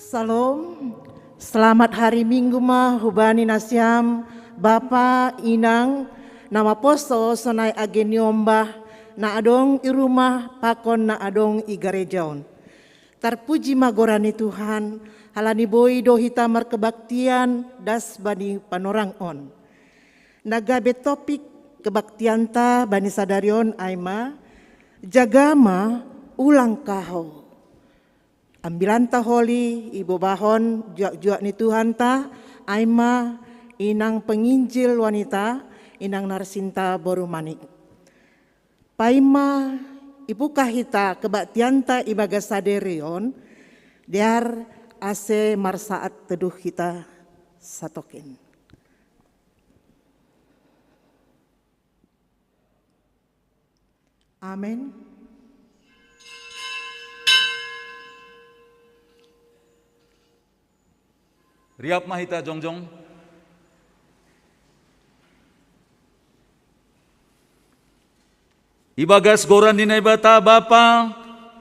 Salam, selamat hari Minggu mah hubani nasiam Bapa Inang nama poso sonai ageniombah na adong irumah pakon na adong igarejaon. Terpuji magorani Tuhan, halani boy do hita markebaktian das bani panorang on. Nagabe topik kebaktian ta bani sadarion aima, jagama ulang kaho. Ambilan ta holi ibu bahon juak-juak ni Tuhan ta aima inang penginjil wanita inang narsinta boru manik. Paima ibu kahita kebaktian ta ibaga saderion diar ase marsaat teduh kita satokin. Amin. Riap mahita jongjong. Ibagas goran dinaibata Bapa,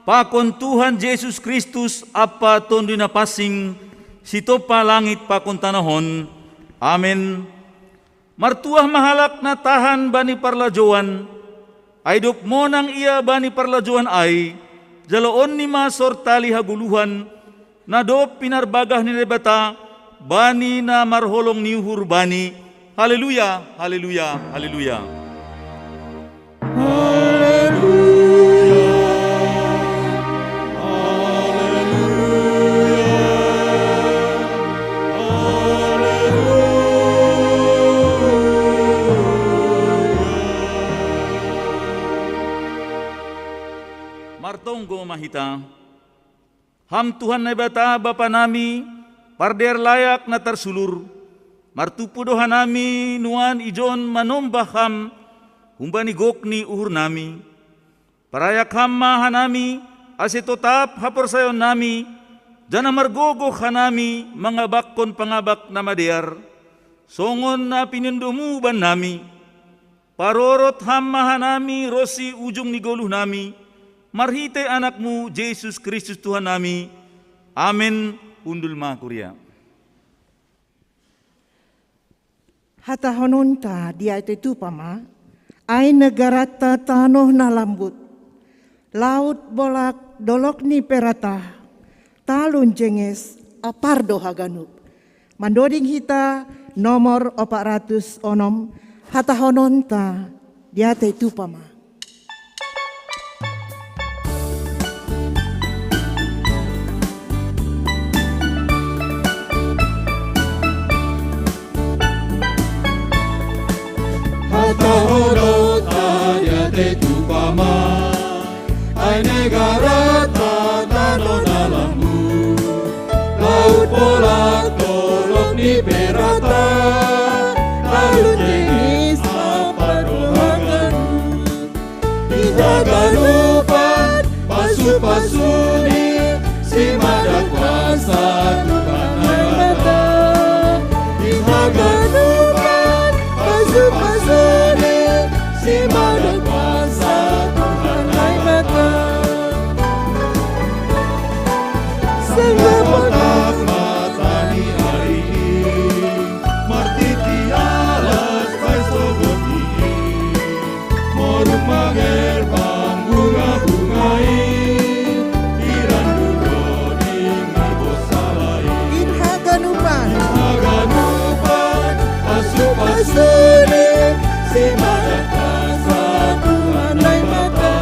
pakon Tuhan Yesus Kristus apa tondo na pasing sitopa langit pakon tanahon. Amin. Martuah mahalak na tahan bani parlajoan, aidop monang ia bani parlajoan ay, jaloon ni masor tali haguluhan, na do pinarbagah ni rebata, bani na marholong niuhur bani. Haleluya, haleluya, haleluya. Haleluya, haleluya, haleluya. Martonggo mahita, ham Tuhan na bata Bapa nami, parder layak na tersulur, martupudohan nami nuan ijon manombah ham, humbani gokni uhur nami, parayak ham mahanami, ase totap haporsayon nami, jana margogo hanami, mga bakkon pangabak na madear, songon na pinindumu ban nami, parorot ham mahanami, rosi ujung ni goluh nami, marhite anakmu, Yesus Kristus Tuhan nami, amin. Undul ma Korea. Hata hononta dia itu pama, ay negara ta tanoh na lambut, laut bolak dolok ni perata, talun jenges apardo haganup. Mandoding hita nomor 406, hata hononta dia itu pama. Tahorota dia tetu pama, ai negara tanah dalammu, laut bolak dolok ni perata, lalu jengis apa rohangan, haganupan pasu-pasuni, si madak kuasa Tuhan ai mata, haganupan pasu-pasuni, si madak kuasa Tuhan ai mata. Selamat matani hari ini, martiti alas pai sogoti, moruk mager bunga-bungai, irandu doni ngabosalai. Haganupan pasu-pasuni, si madak kuasa Tuhan ai mata.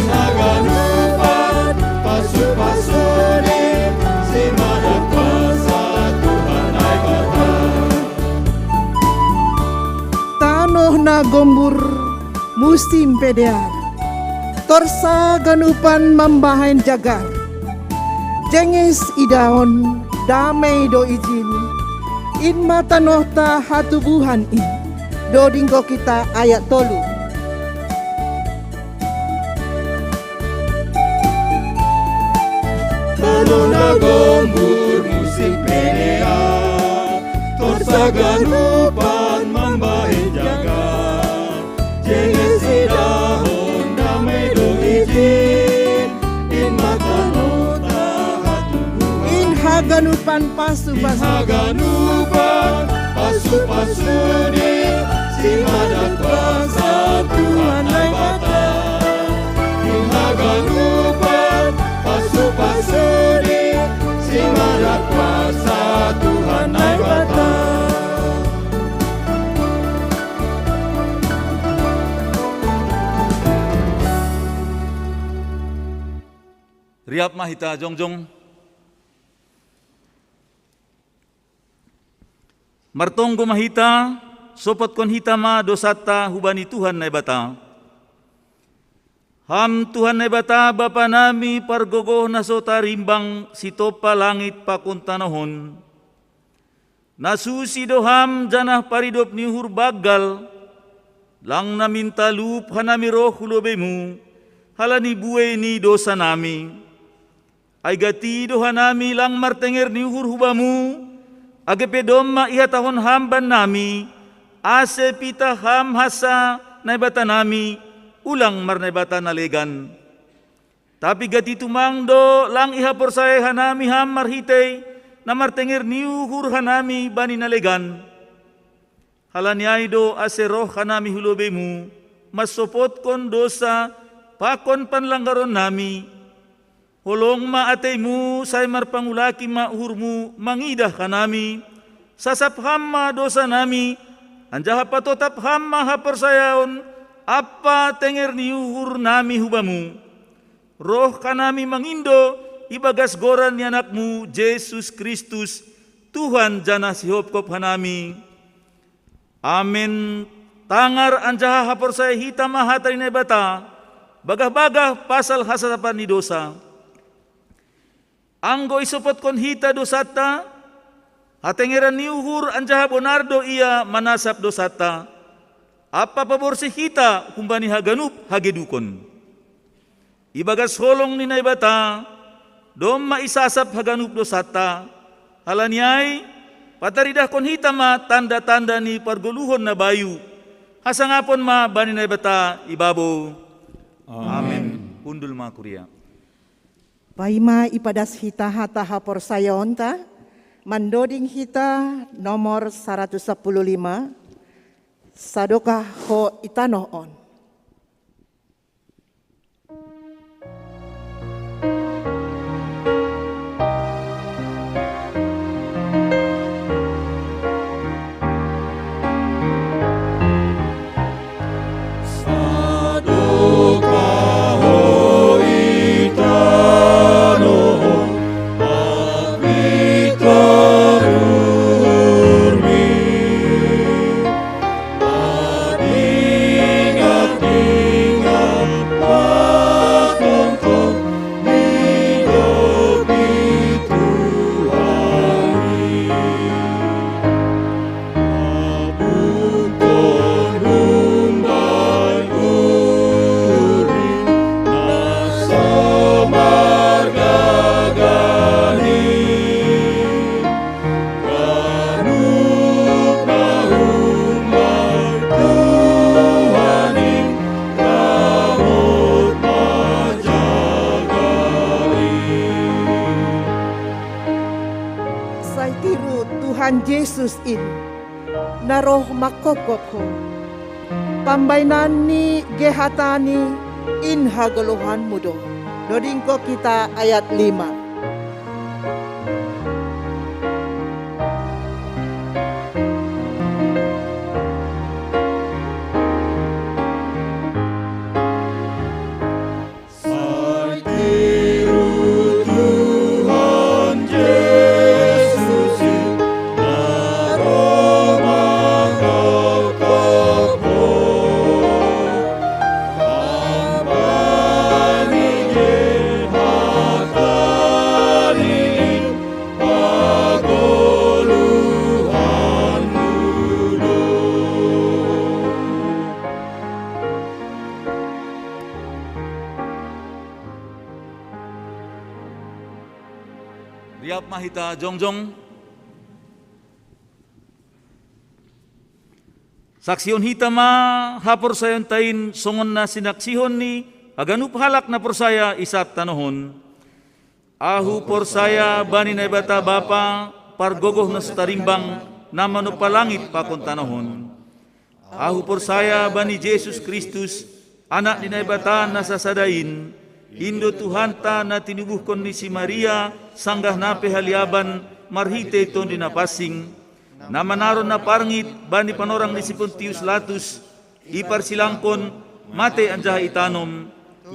Haganupan pasu-pasuni, si madak kuasa Tuhan ai mata. tanoh na gombur musim pedear, torsa ganupan mambahain jagar, jenges idahon damai do izin, in mata nohta hatubuhan in, do dinggo kita ayat tolu. Tanoh na gombur musim pedea, torsa ganupan mambahin jaga, jenges idahon damai do izin, in mata nota hatubuhan. haganupan pasu-pasu haganupan pasu-pasuni simadak kuasa Tuhan hai bata di haganupan pasu-pasuni simadak kuasa Tuhan hai bata. Riap mahita jongjong martonggo mahita sopot kon hitama dosata hubani Tuhan nai bata. Ham Tuhan nai bata Bapa nami pargogoh nasota rimbang sitopa langit pakuntanahon. Nasusi doham janah paridop nihur bagal lang naminta lup hanami roh hulobemu halani buwe ni dosa nami. Ay gati doha nami lang martenger nihur hubamu agape domma iha tahon hamban nami ase pita ham hasa naibata nami ulang marnaibata nalegan. Tapi gati tumangdo lang iha porsaya hanami ham marhitay na martenger nihur hanami bani nalegan. Halanyay do ase roh hanami hulobemu masopot kon dosa pakon panlanggaron nami. Holong ma ataymu say marpangulaki maurmu mangidah kanami sasap hamma dosa nami anjaha patotap hamma hapersayaon apa tenger niuhur nami hubamu roh kanami mangindo ibagas goran ni anakmu Yesus Kristus Tuhan jana sihopkop hanami. Amin. Tangar anjaha hapersaya hitam mahatay na bata bagah-bagah pasal hasasapan ni dosa. Anggo isopot kon hita dosata, hatengeran niuhur anjaha bonardo ia manasap dosata. Apa paborsi hita kumbani haganup hagedukon. Ibagas holong ni naibata, dom maisasap haganup dosata. Halanyay, pataridah kon hita ma tanda-tanda ni pargoluhon na bayu. Hasangapon ma bani naibata ibabo. Amen. Undul ma kuria. Paima ipadas hita hata hapor sayonta mandoding hita nomor 115 sadoka ho itanoh on. Tuhan Yesus in naroh makopkop ho pambainani gehatani in hagalohan mudo dodingko kita ayat 5. Riap mahita jongjong. Saksion hita ma hapor sayon tain songon na sinaksihon ni aganup halak na persaya isat tanohon. Ahu porsaya bani naibata Bapa pargogoh na sutarimbang na manupalangit pakon tanahon. Ahu porsaya bani Jesus Kristus anak di naibata na sasadain Indo Tuhanta na tinubuhkon ni si Maria sanggah nape haliaban marhite ton dinapasing na manaron na parngit bani panorang ni si Pontius Latus iparsilangkon mate anjaha itanom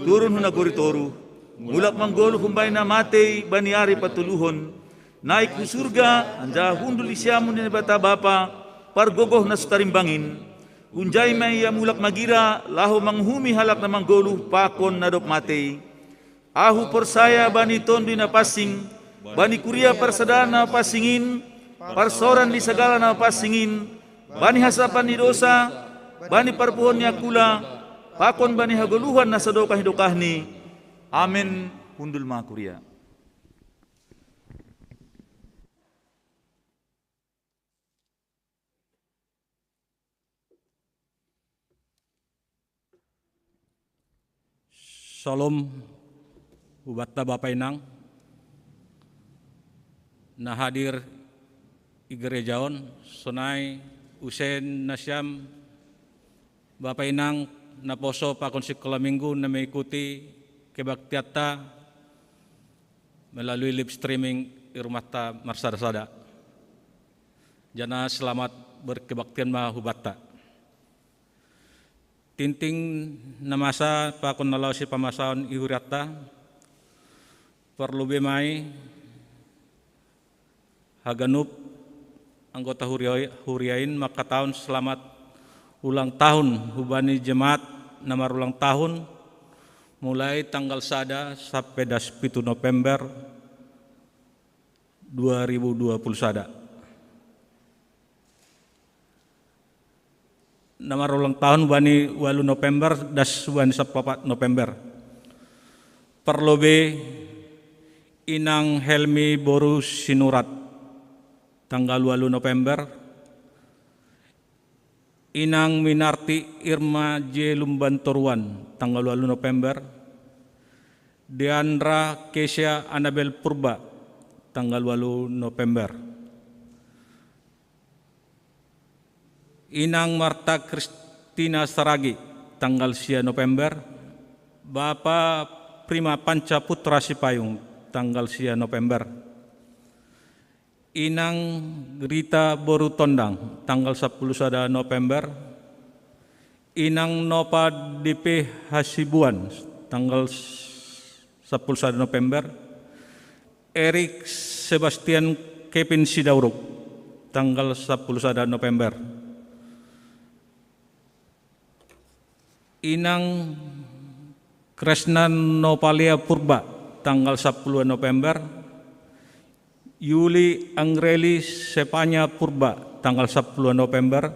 turun hunagoritoru mulak manggolo humbay na mate baniari patuluhon naik ku surga anjaha hundul isyamun ni bata Bapa pargogoh na sutarimbangin unjay may mulak magira laho manghumi halak na manggolo pakon na dop mate. Ahu porsaya bani tondo na pasing bani kuria parsadana pasingin parsoran di segala na pasingin bani hasapan ni dosa bani parpuhon ni akula pakon bani hagoluhan na sadokah-dokah ni amin hundul ma kuria. Shalom Ubatta Bapak Inang na hadir i gerejaon sonai usen nasyam Bapak Inang na poso pakon sekolah minggu na mengikuti kebaktiata melalui live streaming di rumah ta marsada-sada. Jana selamat berkebaktian ma Ubatta. Tinting na masa pakon nalaw si pamasaon ihuriata perlu bemai Haganup anggota huriain maka tahun selamat ulang tahun hubani jemaat namar ulang tahun mulai tanggal sada sampai 7 November 2020 sada. Namar ulang tahun bani 8 November das bani 4 November. Perlobe Inang Helmi Boru Sinurat tanggal 8 November. Inang Minarti Irma J. Lumbantoruan tanggal 8 November. Deandra Kesia Anabel Purba tanggal 8 November. Inang Marta Kristina Saragi tanggal 9 November. Bapak Prima Panca Putra Sipayung tanggal 9 November. Inang Rita Boru Tondang tanggal 10 November. Inang Nopa DP Hasibuan tanggal 10 November. Erik Sebastian Kevin Sidauruk tanggal 10 November. Inang Kresna Nopalia Purba tanggal 10 November. Yuli Angreli Sepanya Purba tanggal 10 November.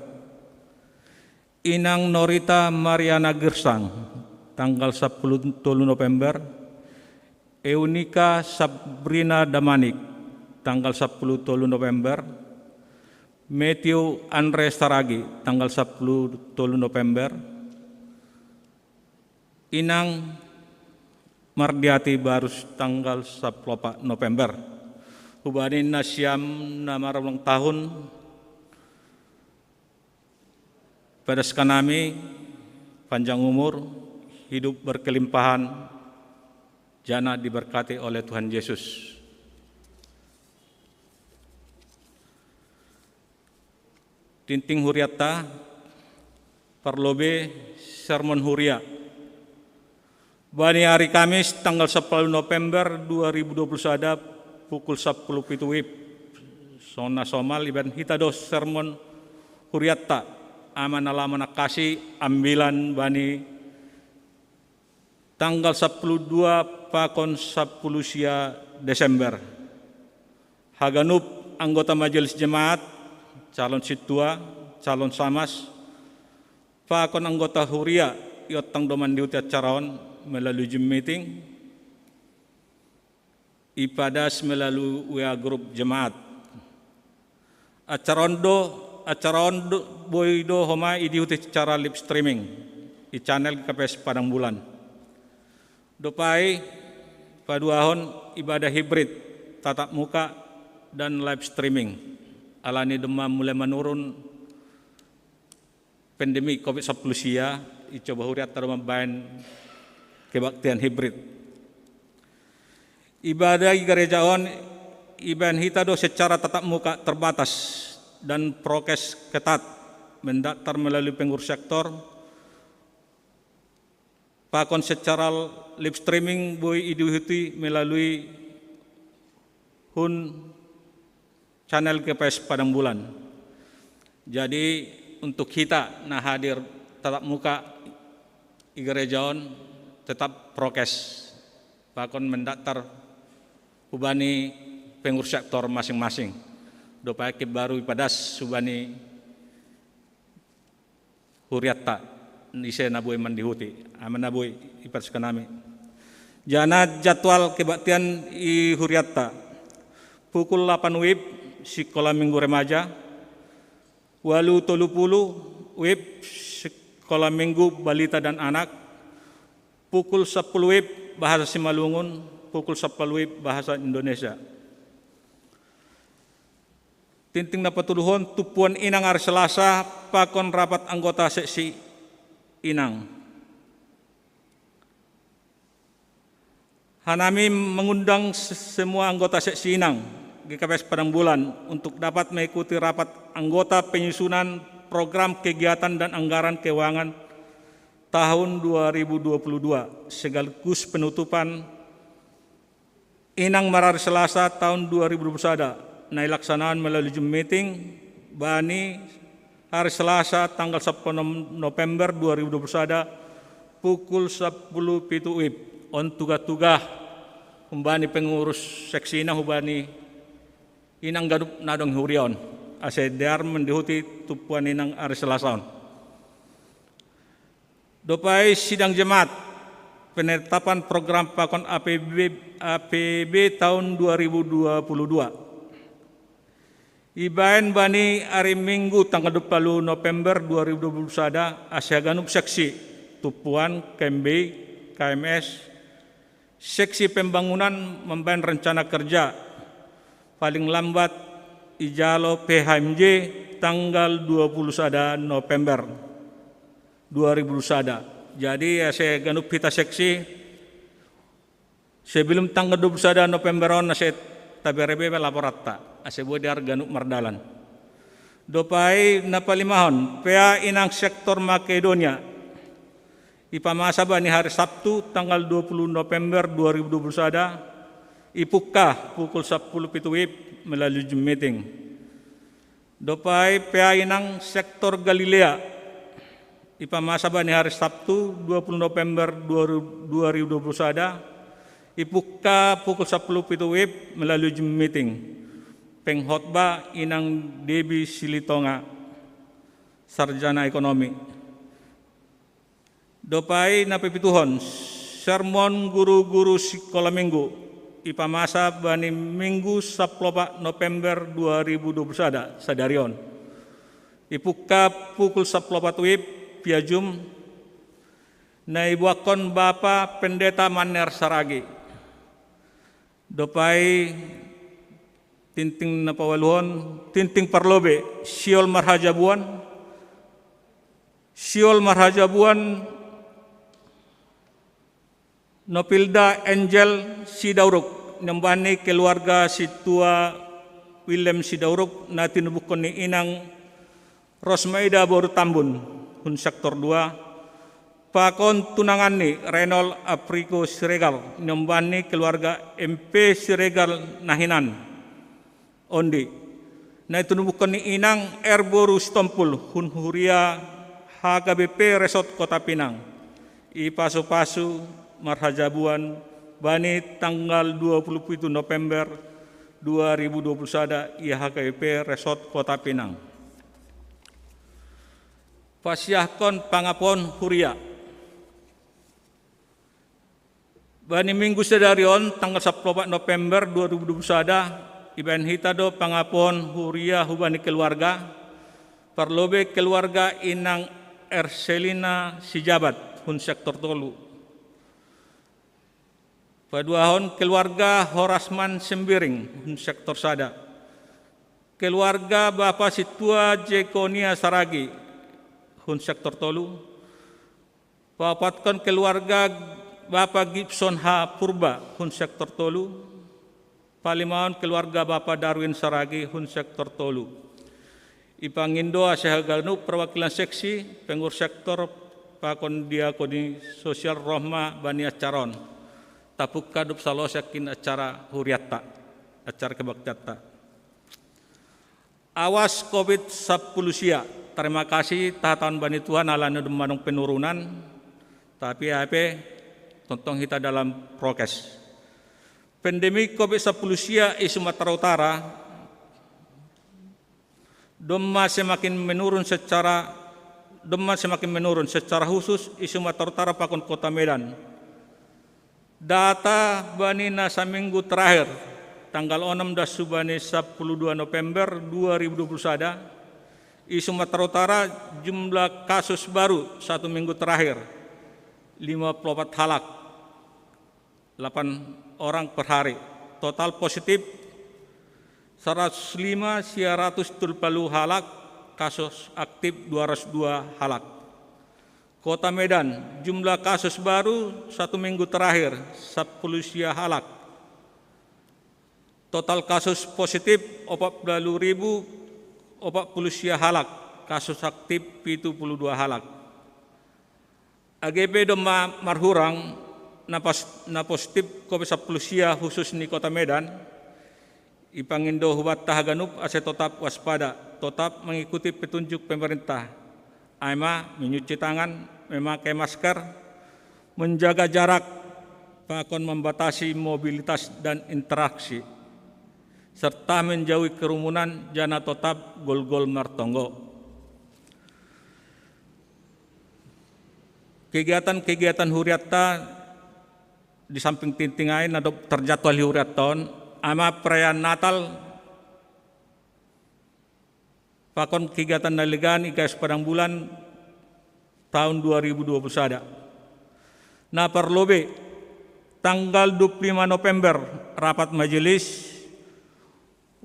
Inang Norita Mariana Gersang tanggal 10 November. Eunika Sabrina Damanik tanggal 10 November. Matthew Andre Saragi tanggal 10 November. Inang Mardiati Barus tanggal 10 November. Hubani nasyam namar ulang tahun pada sekanami panjang umur, hidup berkelimpahan, jana diberkati oleh Tuhan Yesus. Tinting huriata perlobe sermon huria. Bani hari Kamis tanggal 10 November 2020 ada pukul 10 WIB. Sona somal iban hitados sermon huriata aman alaman kasih ambilan bani tanggal 12 pakon 10 sia Desember. Haganup anggota majelis jemaat, calon situa, calon samas, pakon anggota huria iotang doman diutia caraon melalui Zoom meeting, ipadas melalui WA grup jemaat. Acarondo boydo homa idiuti cara live streaming di channel KPS Padang Bulan. Dopai paduahon ibadah hibrid, tatap muka dan live streaming. Alani demam mulai menurun pandemi COVID-19 sia, icoba huriat tarumah bain kebaktian hibrid. Ibadah gerejaon iban hitado secara tatap muka terbatas dan prokes ketat, mendaftar melalui pengurus sektor, pakon secara live streaming boy iduhuti melalui hun channel KPS Padang Bulan. Jadi untuk kita nah hadir tatap muka gerejaon tetap prokes, pakon mendaftar hubani pengurus sektor masing-masing. Dopa ekip baru ipadas subani huriatta nise nabuy mandihuti aman nabuy ipas kanami. Jana jadwal kebaktian i huriatta pukul 8 WIB sekolah minggu remaja, walu 30 WIB sekolah minggu balita dan anak, pukul 10 WIB bahasa Simalungun, pukul 10 WIB bahasa Indonesia. Tinting na patuluhon tupuan inang hari Selasa pakon rapat anggota seksi inang. Hanami mengundang semua anggota seksi inang GKPS Padang Bulan untuk dapat mengikuti rapat anggota penyusunan program kegiatan dan anggaran keuangan tahun 2022 sekaligus penutupan inang marari Selasa tahun 2021. Nai laksanaan melalui Zoom meeting bani hari Selasa tanggal 10 November 2021 pukul 10 pitu WIB on tugas-tugas humbani pengurus seksi inang hubani inang gadup nadong hurion asedar mendihuti tupuan inang hari Selasa. Dopai sidang jemaat penetapan program pakon APB tahun 2022. Ibaen bani hari Minggu tanggal 20 November 2021 Asia Ganup seksi tupuan KMB, KMS, seksi pembangunan membain rencana kerja paling lambat ijalo PHMJ tanggal 21 November 2021. Jadi Asia Ganup kita seksi sebelum tanggal 21 November on Asia taberebe laporatta asebuah di Arganuk Mardalan. Dopai napalimahon, PA inang sektor Makedonia. Ipamasa bani hari Sabtu tanggal 20 November 2021. Ipukka pukul 10 pitu WIB melalui Zoom meeting. Dopai PA inang sektor Galilea. Ipamasa bani hari Sabtu 20 November 2021. Ipukka pukul 10 pitu WIB melalui Zoom meeting. Penghotbah inang Debi Silitonga, sarjana ekonomi. Dopai napipituhon, sermon guru-guru sekolah minggu, ipamasa bani Minggu 10 November 2021 sadarion. Ipukka pukul 10 WIB via Zoom. Naibuakon Bapa Pendeta Maner Saragi. Dopai tinting napawaluhon, tinting parlobe, Siol Marhajabuan, Nopilda Angel Sidauruk, nembani keluarga situa Willem Sidauruk, na tinubukon ni inang Rosmaida Boru Tambun, hun sektor 2, pakon tunangan ni Renol Apriko Siregal, nembani keluarga MP Siregal Nahinan, Ondi. Na itunubukon ni inang Erboru Stompul hun huria HKBP Resort Kota Pinang. Ipasu-pasu Marhajabuan bani tanggal 27 November 2021 HKBP Resort Kota Pinang. Pasiahkon pangapon huria. Bani Minggu sedarion tanggal 10 November 2021 Iban hitado pangapon huria hubani keluarga, parlobe keluarga inang Erselina Sijabat, hun sektor tolu. Paduahon keluarga Horasman Sembiring, hun sektor Sada. Keluarga Bapak Situa Jekonia Saragi, hun sektor Tolu. Papatkan keluarga Bapak Gibson H. Purba, hun sektor Tolu. Palimaon keluarga Bapak Darwin Saragi, hun sektor Tolu. Ipangindo Asyahagalnu perwakilan seksi pengurus sektor Pakon Diakoni Sosial Rohma Bani Acaron. Tapuk kadup salosakin acara huriatta, acara kebaktiatta. Awas COVID-19 sia. Terima kasih tahun Bani Tuhan ala manung penurunan. Tapi tontong kita dalam prokes. Pandemi COVID-19 sia di Sumatera Utara Demam semakin menurun secara khusus di Sumatera Utara Pakon Kota Medan. Data Bani Saminggu terakhir tanggal 16 Subani 12 November 2021 di Sumatera Utara jumlah kasus baru satu minggu terakhir 54 halak 8 orang per hari. Total positif 105 siaratus tulpalu halak, kasus aktif 202 halak. Kota Medan, jumlah kasus baru satu minggu terakhir 10 halak. Total kasus positif 40.040 halak, kasus aktif 72 halak. AGP Doma Marhurang na positif COVID-19 khusus di Kota Medan, ipangindo hubat tahaganub ase tetap waspada, tetap mengikuti petunjuk pemerintah. AMA mencuci tangan, memakai masker, menjaga jarak, pakon membatasi mobilitas dan interaksi, serta menjauhi kerumunan jana tetap gol-gol martonggo. Kegiatan-kegiatan huriatta di samping tintingain atau terjadwal huriaton ama perayaan Natal pakon kegiatan naligan IKS Padang Bulan tahun 2020 sada. Nah perlobe tanggal 25 November rapat majelis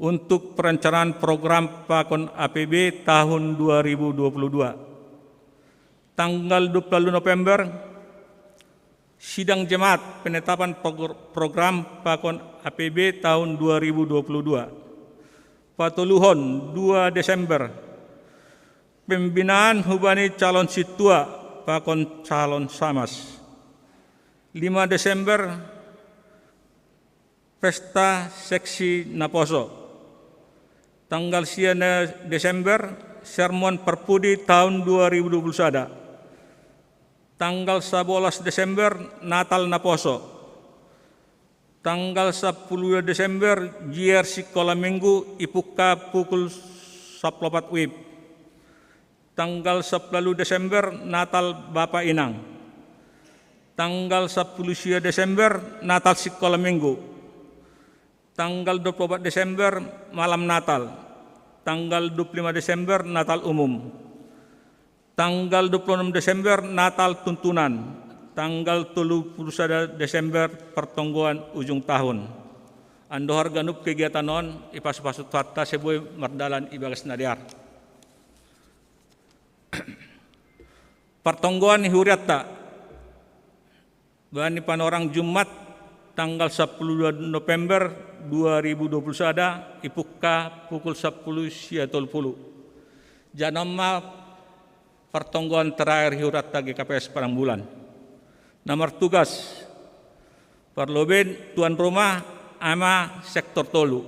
untuk perencanaan program pakon APB tahun 2022. Tanggal 20 November sidang jemaat penetapan program pakon APB tahun 2022. Patuluhon 2 Desember pembinaan hubani calon situa pakon calon samas. 5 Desember pesta seksi Naposo. Tanggal 9 Desember sermon perpudi tahun 2021. Tanggal 11 Desember Natal Naposo. Tanggal 10 Desember jier sekolah minggu ipuka pukul 14 WIB. Tanggal 10 Desember Natal Bapak Inang. Tanggal 10 Desember Natal sekolah minggu. Tanggal 24 Desember malam Natal. Tanggal 25 Desember Natal umum. Tanggal 26 Desember Natal tuntunan. Tanggal 31 Desember pertonggoan ujung tahun. Ando harganup kegiatan non ipas-pasut fakta sebuah merdalan ibagas nadiar. Pertonggoan huriatta bani panorang Jumat tanggal 10 November 2020 ada ipukka pukul 10 siatol puluh. Janama pertonggoan terakhir huriatta GKPS Padang Bulan. Nomor tugas perloben tuan rumah ama sektor Tolu.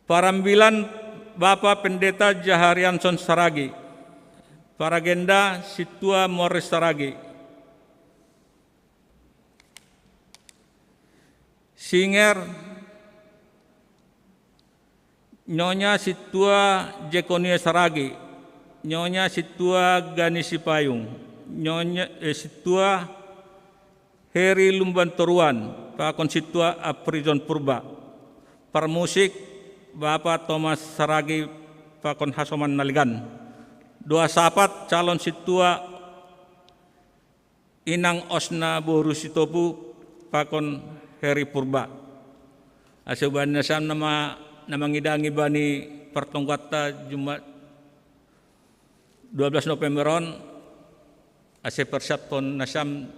Parambilan Bapak Pendeta Jaharianson Saragi. Paragenda Situa Morris Saragi. Singer Nyonya Situa Jekonia Saragi. Nyonya Situa Gani Sipayung. Nyonya Situa Heri Lumban Toruan, Pakon Situa Aprison Purba. Permusik Bapak Thomas Saragi, Pakon Hasoman Naligan. Dua sahabat calon Situa Inang Osna Boru Sitopu, pakon Heri Purba. Ase ubani nasam namangidangi bani pertongkata Jumat 12 Novemberon ase persyaton nasam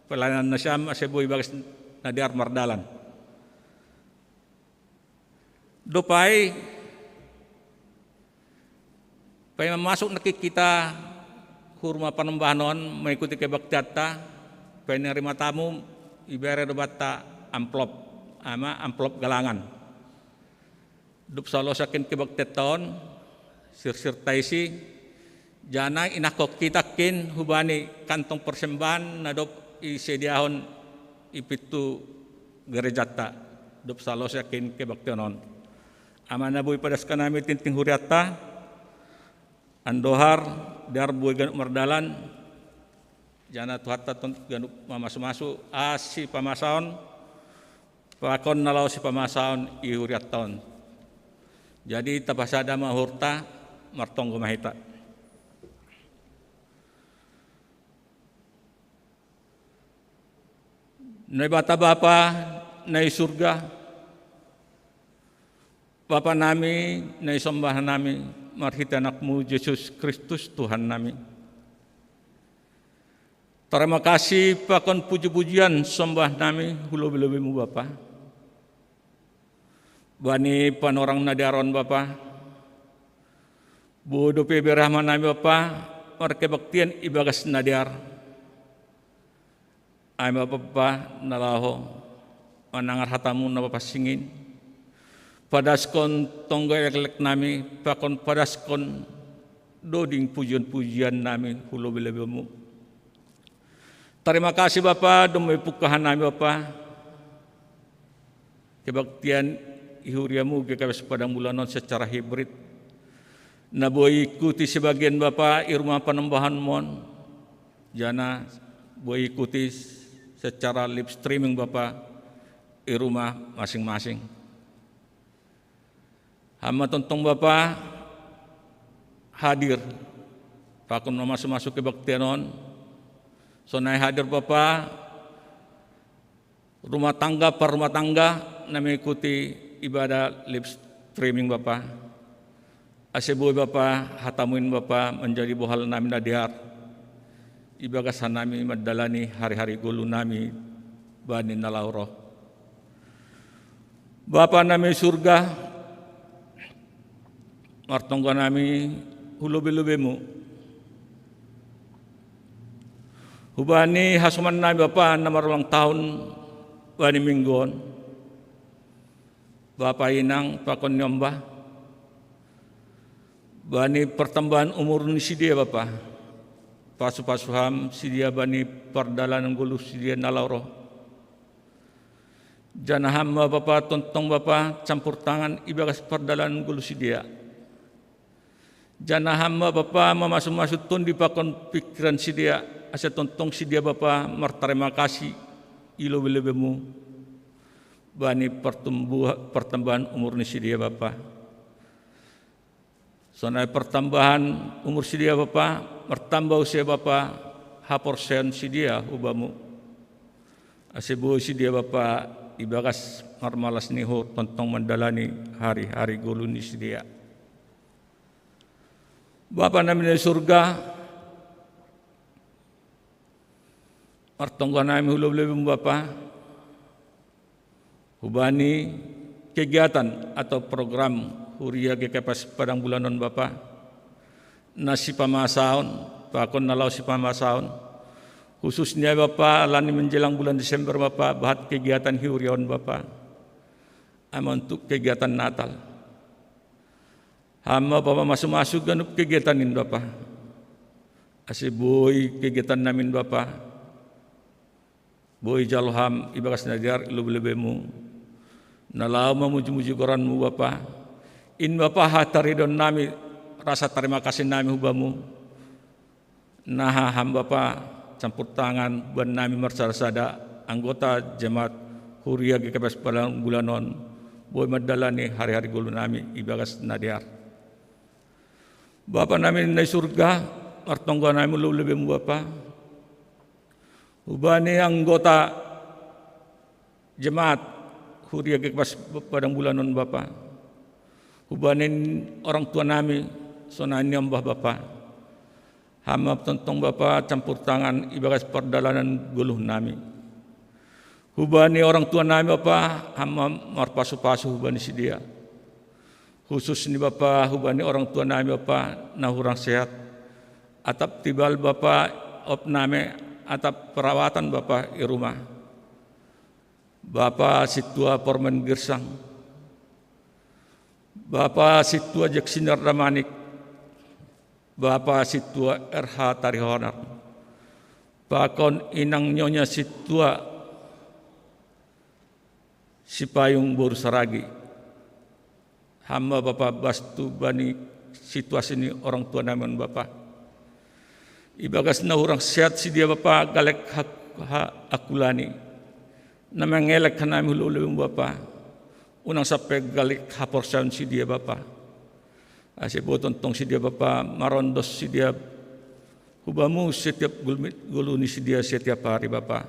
pelayanan nasam ase boy bagas nadiar mardalan. Dopai pai masuk nekik kita hurma panembahanon mengikuti kebaktiata pai nerima tamu ibere dobata amplop galangan. Dup salo sakin kebaktiaton sir taisi jana inakok kitakin hubani kantong persembahan nadop isediahon ipitu gerejata dup salo sakin kebaktianon. Amana boy padas kanami tinting huriata andohar dar boy ganuk mardalan jana tuhata ganuk mamasu asi pamasaon pakon nalau si pamasaon i huriaton. Jadi tapasada mahurta martonggo mahita. Nai bata bapa nai surga Bapa nami, nai sembah nami, marhita anakmu Yesus Kristus Tuhan nami. Terima kasih pakon puji-pujian sembah nami hulo-bilobimu Bapa. Bani panorang nadaron Bapa. Bodo pebe rahman nami Bapa, marke baktian ibagas nadiar. Ay Bapa nalaho, manangar hatamu na Bapa singin. Padaskon tonggo elek nami, pakon padaskon doding pujian-pujian nami hulo bilebimu. Terima kasih Bapa, demi pukahan nami Bapa. Kebaktian ihuriamu kekabes padang bulanon secara hibrid. Naboi ikuti sebagian Bapa irma panembahan mon. Jana boi ikuti secara live streaming Bapa irumah masing-masing. Hama tontong Bapa hadir pakun masuk kebaktianon sonai hadir Bapa rumah tangga per rumah tangga nami ikuti ibadah live streaming Bapa aseboy Bapa hatamuin Bapa menjadi bohal nami nadiar ibagasan nami madalani hari-hari gulu nami bani nalauro Bapa nami surga martonggo nami hulobe-lobemu. Hubani hasuman nami Bapa namar ulang tahun bani mingguon. Bapa inang pakon nyombah. Bani pertambahan umur ni sidia Bapa. Pasu-pasuham sidia bani perdalanan gulu sidia nalauro. Janaham Bapa tontong Bapa campur tangan ibagas perdalanan gulu sidia. Jana hamba Bapa memasuk-masuk tun di pakon pikiran sidia asa tontong sidia Bapa marterima kasih ilo belebemu bani pertambahan umur ni sidia Bapa. Sonai pertambahan umur sidia Bapa bertambah usia Bapa haporsen sidia ubamu. Asebu sidia Bapa ibagas marmalas niho tontong mendalani hari-hari gulun ni sidia. Bapa nami di surga, martonggo nami hulo-hulo Bapa, hubani kegiatan atau program huria GKPS padang bulanon Bapa, nasi pamasaon, pakon nalau si pamasaon, khususnya Bapa lani menjelang bulan Desember Bapa, bahat kegiatan hurion Bapa, ama untuk kegiatan Natal. Hamba Bapa masuk-masuk ganup kegiatan ini Bapa. Aseboy kegiatan namin Bapa. Boy jaloham ibagas najar ilubelebemu. Nalau memuji-muji koranmu Bapa. In Bapa hataridon nami rasa terima kasih nami hubamu. Nah hamba Bapa campur tangan ban nami marsada anggota jemaat Huria GKPS Padang Bulanon. Boy madalani hari-hari gulu nami ibagas nadiar. Bapa nami di surga, martonggo nami lebih Bapa. Ubani anggota jemaat huria kepas padang bulanon Bapa. Hubanin orang tua nami sonani ambah Bapa. Hama tontong Bapa campur tangan ibagas perdalanan guluh nami. Hubani orang tua nami Bapa, hama marpasu-pasu hubani si dia. Khusus ni Bapa, hubani orang tua nami Bapa na hurang sehat. Atap tibal Bapa op nami atap perawatan Bapa di rumah. Bapa situa pormen girsang. Bapa situa jeksinar ramanik. Bapa situa RH Tarihonar. Pakon inang nyonya situa Sipayung Boru Saragi. Hamba Bapa bastu bani situasi ini orang tua namun Bapa. Ibagas na orang sehat si dia Bapa galek akulani. Na mengelek kanami hululung Bapa. Unang sampai galek haporsan si dia Bapa. Asibo tontong si dia Bapa marondos si dia hubamu setiap guluni si dia setiap hari Bapa.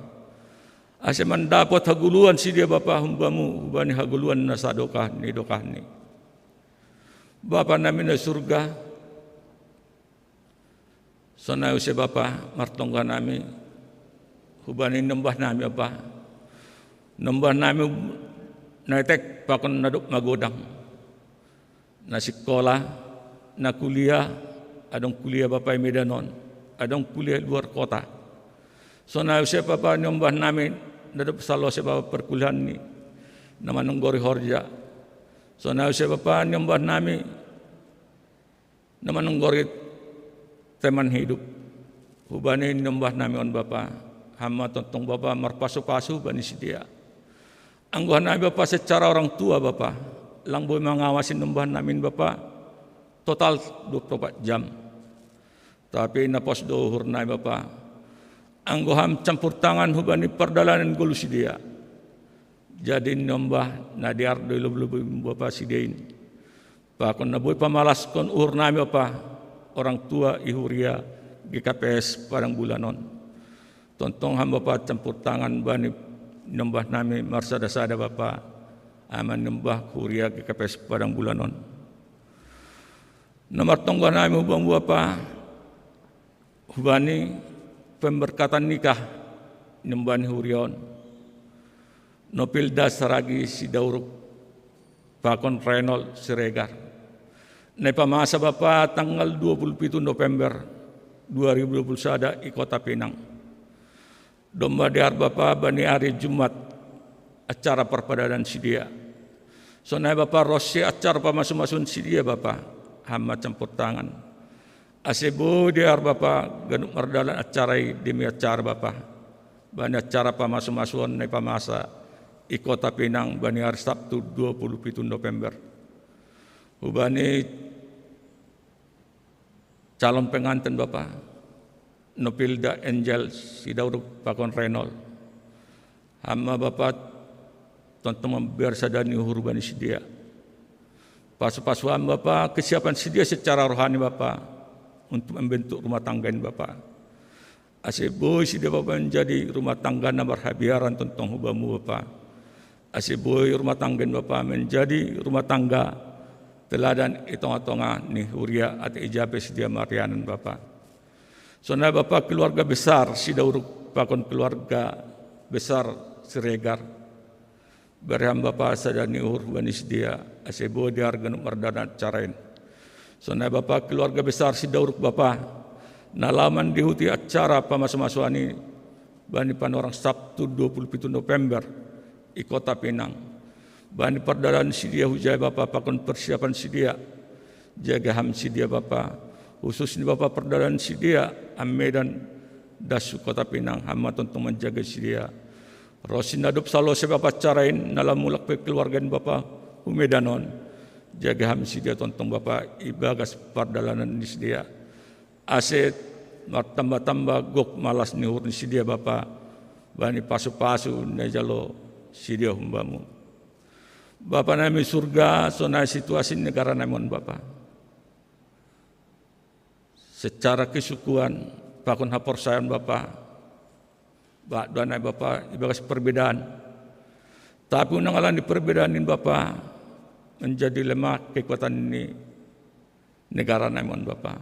Ase mendapat haguluan si dia Bapa hubamu hubani haguluan na sadokah ni dokah ni. Bapa namin na surga. Sonayo si Bapa martongga nami hubani nembah nami Bapa. Nembah nami naitek pakon naduk magodang. Na sekolah, na kuliah, adong kuliah Bapa Medanon, adong kuliah luar kota. So na siya Bapa nyombah namin, nadap salo siya Bapa perkuliahan ni, naman ng Gori Horja. So na siya Bapa nyombah namin, naman ng Gori teman hidup. Hubanin nyombah namin on Bapa, hama tontong Bapa marpaso-paso bani si dia. Angguhan namin Bapa secara orang tua Bapa. Lang boy mangawasin numbahan namin Bapa total 24 jam. Tapi napos dohur na Bapa. Anggoham campur tangan hubani perdalanan gulu si dia. Jadi nombah na diar do lubu Bapa si diain. Pakon na boy pamalas kon uhur nami Bapa orang tua ihuria GKPS Padang Bulanon. Tontong ham Bapa campur tangan bani nombah nami marsada-sada Bapa. Aman nembah kuria GKPS Padang Bulanon. Nomor tonggo nami hubang Bapa hubani pemberkatan nikah nembani hurion. Nopilda Saragi si Dauruk Pakon Renol Siregar. Nai pamasa Bapa tanggal 27 November 2021 di Kota Pinang. Domba diar Bapa bani hari Jumat acara perpadanan si dia. So naik Bapa rosi acara pamasun-masun si dia Bapa. Hama campur tangan. Asebo diar Bapa ganuk merdalan acara demi acara Bapa. Bani acara pamasun-masun naik pamasa i Kota Pinang bani hari Sabtu 27 November. Hubani calon pengantin Bapa. Nopilda Angel Sidauruk Pakon Renol. Hama Bapa tonton bersadani hurubani si dia. Pasu-pasuan Bapa kesiapan si dia secara rohani Bapa untuk membentuk rumah tangga ini Bapa. Aseboy si dia Bapa menjadi rumah tangga na berhabiaran tonton hubamu Bapa. Aseboy rumah tangga Bapa menjadi rumah tangga teladan itong-atonga ni huria at ijabe si dia marianan Bapa. So na Bapa keluarga besar si Dauruk Pakon keluarga besar Siregar. Berham Bapa sadani uhur banis dia asebo diar ganuk mardana carain. So na Bapa keluarga besar si Dauruk Bapa nalaman dihuti acara pamasumasuani bani panorang Sabtu 27 November di Kota Pinang. Bani perdalan si dia hujai Bapa pakon persiapan si dia jaga ham si dia Bapa khusus ni Bapa perdalan si dia Medan dasu Kota Pinang hama tontong menjaga si dia. Rosin adup salo sebab carain nalam mulak pe keluarga Bapa Medanon jaga ham si dia tontong Bapa ibagas pardalanan ni si dia aset tambah-tambah gok malas ni hur ni si dia Bapa bani pasu-pasu na jalo si dia humbamu Bapa nami surga sona situasi negara namon Bapa secara kesukuan pakon hapor sayan Bapa Bak doanai Bapa ibagas perbedaan. Tapi unang-alang di perbedaan ini Bapa menjadi lemah kekuatan ini negara namun Bapa.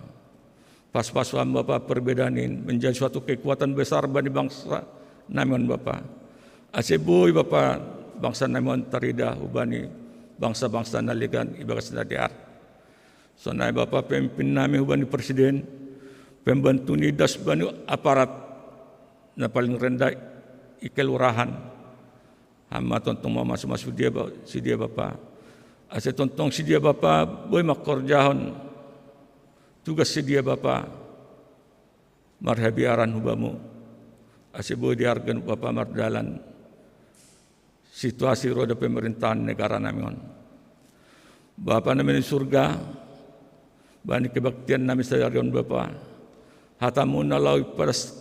Pas-pasan Bapa perbedaan ini menjadi suatu kekuatan besar bagi bangsa namun Bapa. Aseboy Bapa bangsa namun tarida ubani bangsa-bangsa naligan ibagas nadiar. Sonai Bapa pemimpin nami ubani presiden, pembantu nidas bani aparat na paling rendah ikelurahan. Hama tontong mama masuk si dia Bapa. Ase tontong si dia Bapa boy makorjahon tugas si dia Bapa marhabiaran hubamu. Ase boy diargan Bapa mardalan situasi roda pemerintahan negara namun. Bapa namin di surga, bani kebaktian namin sa darion Bapa. Hatamu nalawi paras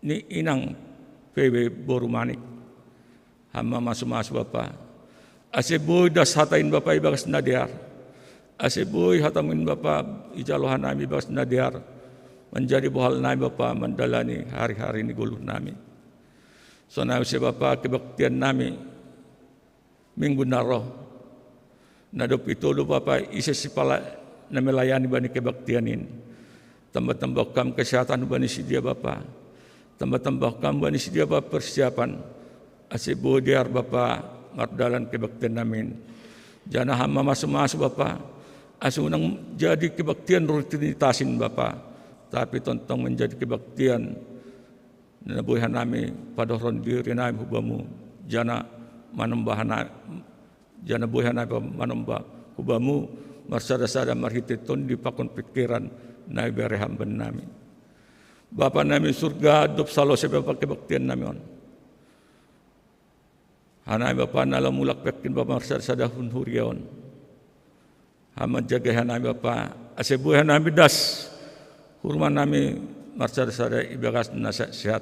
ni inang PB Borumanik. Hama masuk Bapa. Aseboy das hatain Bapa ibagas nadiar. Aseboy hatamin Bapa ijalohan nami ibagas nadiar. Menjadi buhal nami Bapa mendalani hari-hari ni guluh nami. So na si Bapa kebaktian nami minggu naroh. Nadop itu lu Bapa isa si pala na melayani bani kebaktianin. Tambah-tambah kam kesehatan bani si dia Bapa. Tambah-tambah kam bani si dia Bapa persiapan. Asebo diar Bapa mardalan kebaktian namin. Jana hama masuk Bapa. Asunang jadi kebaktian rutinitasin Bapa. Tapi tontong menjadi kebaktian nabuhan nami padoron diri nami hubamu. Jana buhan nami manembah hubamu. Marsada-sada marhititon di pakon pikiran na ibereham ben nami. Bapa nami surga dop salo sebab kebaktian nami on. Hanai Bapa nala mulak pekin Bapa marsada-sada hunhuriaon. Hamad jaga hanai Bapa asebuhan nami das. Hurman nami marsada-sada ibagas nasa sehat.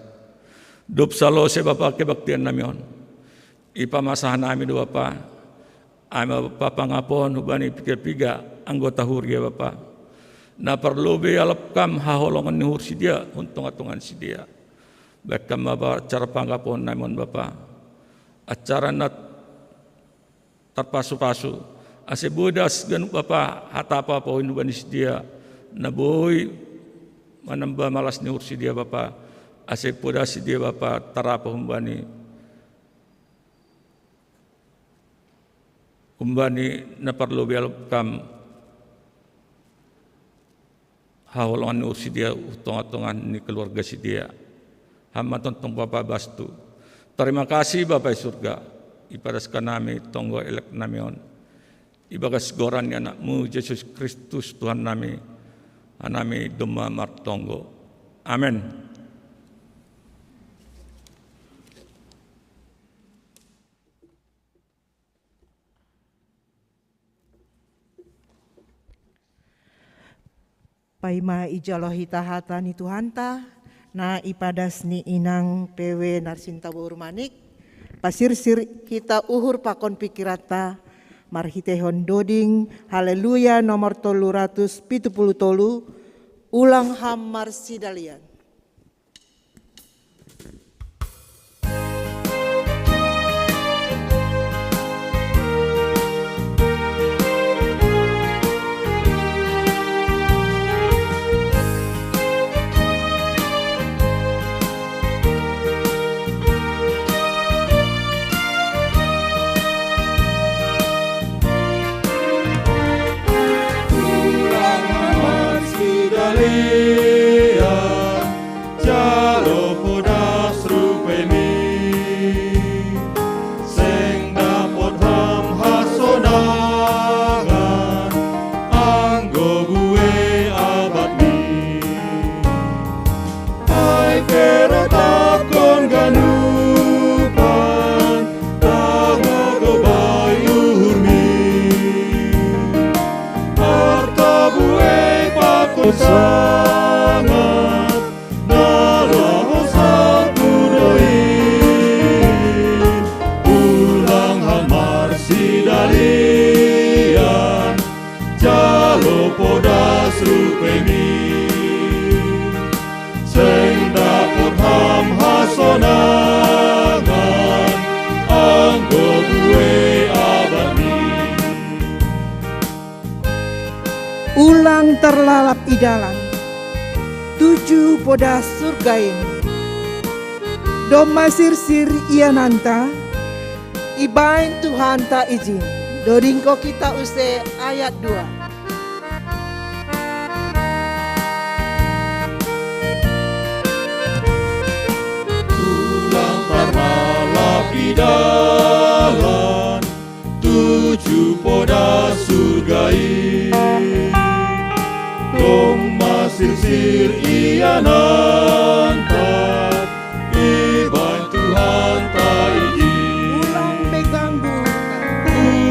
Dop salo sebab kebaktian nami on. Ipamasahan nami do Bapa. Ama Bapa pangapon hubani piga anggota huria Bapa. Na perlobe alap kam haholongan ni hur si dia untung-atungan si dia. Bekam Bapa cara pangapon namun Bapa. Acara nat terpasu-pasu. Ase bodas gan Bapa hatapa poin hubani si dia. Na boy manamba malas ni hur si dia Bapa. Ase podas si dia Bapa tarapa hubani. Kumbani na perlu biar kam haulon ursi dia utung-utungan ni keluarga si dia. Hamba tontong Bapa bastu. Terima kasih Bapa surga. Ipadaskan nami tonggo elek nami on. Ibagas goran ni anakmu Yesus Kristus Tuhan nami. Anami doma martonggo. Amin. Paima ijalohi tahata ni Tuhanta, na ipadas ni inang PW Narsinta Borumanik, pasirsir kita uhur pakon pikirata, marhitehon doding, haleluya nomor 370 ulang ham marsidalian. Sonangan anggo terlalap idalan, tuju poda surgain, doma sir ia nanta, ibain Tuhan tak izin. Doringko kita use ayat 2. Idalan tuju poda surgai, doma sir ia nantap, iban Tuhan tak izin.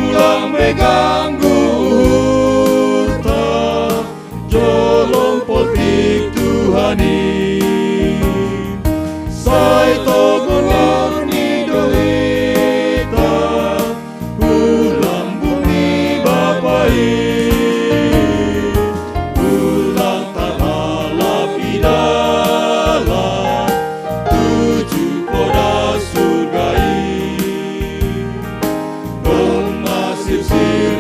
Ulang beganggu urta, jolong potik Tuhani, sai togon warni dohita, ulang bumi bapai, ulang terlalap idalan, tuju poda surgai, doma sir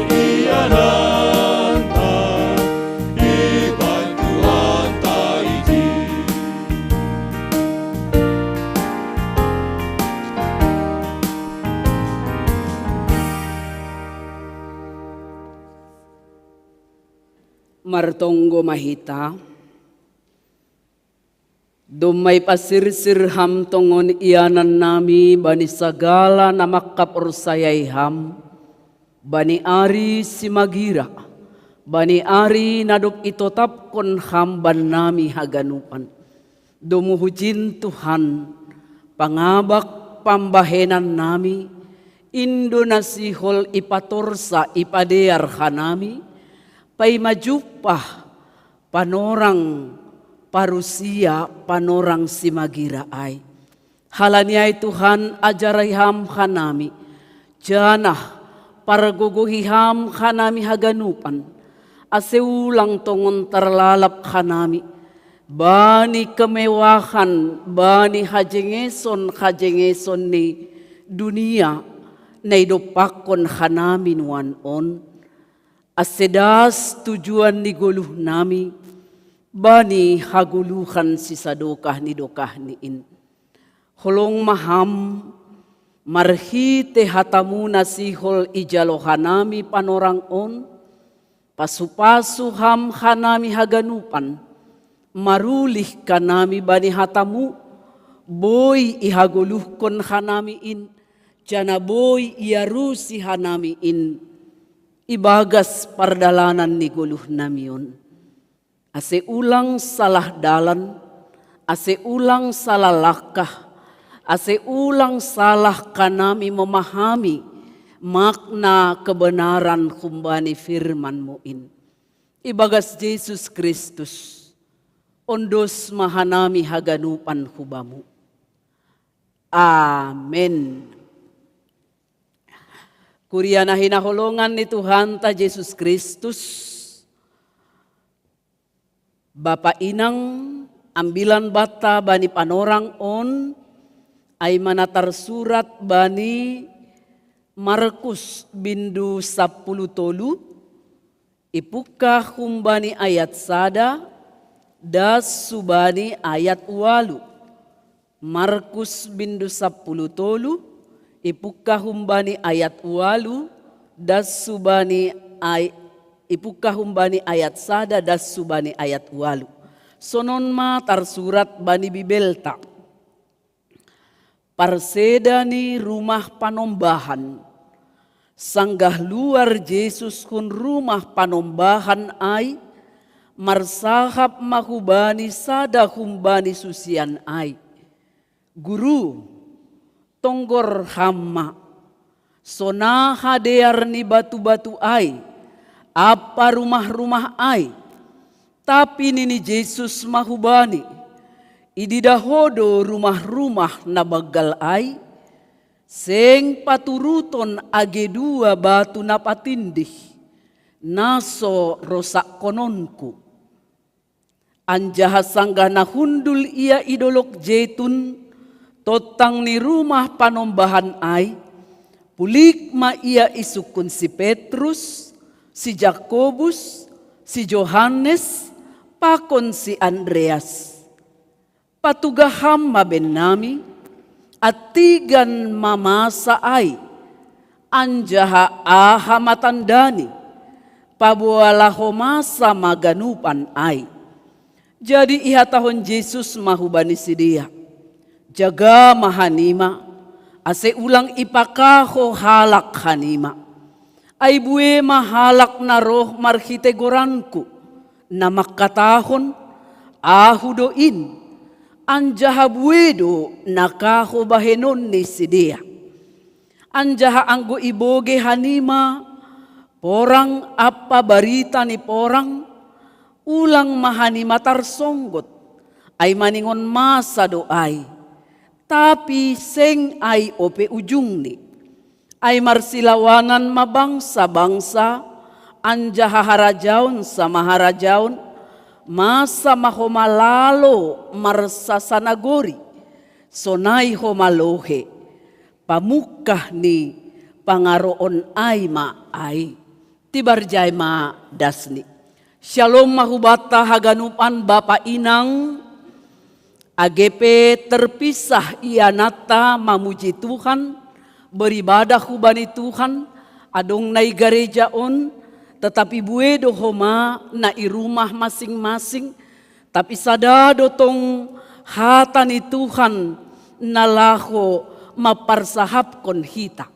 ia nantap, iban Tuhan tak izin. Martonggo mahita, dumay pasirsir ham tongon ianan nami bani sagala na makapursayay ham, bani ari si magira, bani ari nadok itotap kon ham ban nami haganupan. Dumuhujin Tuhan, pangabak pambahenan nami, Indonasihol ipatorsa ipadear hanami, pay majupah panorang parusia panorang si magira ay. Halaniay Tuhan ajarayham hanami, janah paraguguhiham hanami haganupan, aseulang tongon terlalap hanami, bani kemewahan, bani hajengeson ni dunia, naidopakon hanami nuan on, asedas tujuan ni guluh nami, bani haguluhan si sadokah ni dokah niin. Holong maham, marhite hatamu nasihol ijalohanami panorang on, pasu-pasu ham hanami haganupan, marulih kanami bani hatamu, boy ihaguluhkon hanami in, jana boy iarusi hanami in, ibagas pardalanan ni guluh namion. Ase ulang salah dalan, ase ulang salah langkah, ase ulang salah kanami memahami makna kebenaran kumbani firman-Mu in. Ibagas Yesus Kristus, ondos mahanami haganupan hubamu. Amen. Kuriana hinaholongan ni Tuhan ta Yesus Kristus, Bapa inang ambilan bata bani panorang on, ay manatar surat bani Markus bindu 10 tolu, ipuka humbani ayat sada, das subani ayat walu. Markus bindu 10 tolu, ipuka humbani ayat walu, das subani ipuka humbani ayat sada, das subani ayat walu. Sonon ma tarsurat bani bibelta. Parsedani rumah panombahan, sanggah luar Yesus kun rumah panombahan ay, marsahap mahubani sada humbani susian ay. Guru, tonggor hamma, sona hadear ni batu-batu ay, apa rumah-rumah ay, tapi nini Yesus mahubani, ididahodo rumah-rumah na bagal ay, seng paturuton age dua batu na patindih, naso rosak kononku. Anjaha sangga na hundul ia idolok jetun, totang ni rumah panombahan ay, pulik ma ia isukun si Petrus, si Jakobus, si Johannes pakon si Andreas. Patugaham mabenami at tigan mamasa ay anjaha aha matandani pabuala homasa maganupan ay. Jadi iha tahun Yesus mahubani si dia. Jaga mahanima ase ulang ipakaho halak hanima. Ay buwe mahalak na roh marhitegoranku na makatahon ahudoin anjaha buwedo nakaho bahenon ni si dia. Anjaha anggo iboge hanima porang apa barita ni porang ulang mahanima tarsonggot ay maningon masa doay tapi seng ay ope ujung ni ay marsilawanan mabangsa-bangsa anjaha harajaon sa maharajaon masa mahomalalo marsasanagori sonay homalohe pamukah ni pangaroon ay maay tibarjay ma dasni. Shalom mahubata haganupan Bapa Inang AGP terpisah ianata mamuji Tuhan beribadah hubani Tuhan adong nai gerejaon tetapi buedo homa na irumah masing-masing tapi sada dotong hatani Tuhan nalaho maparsahapkon hita.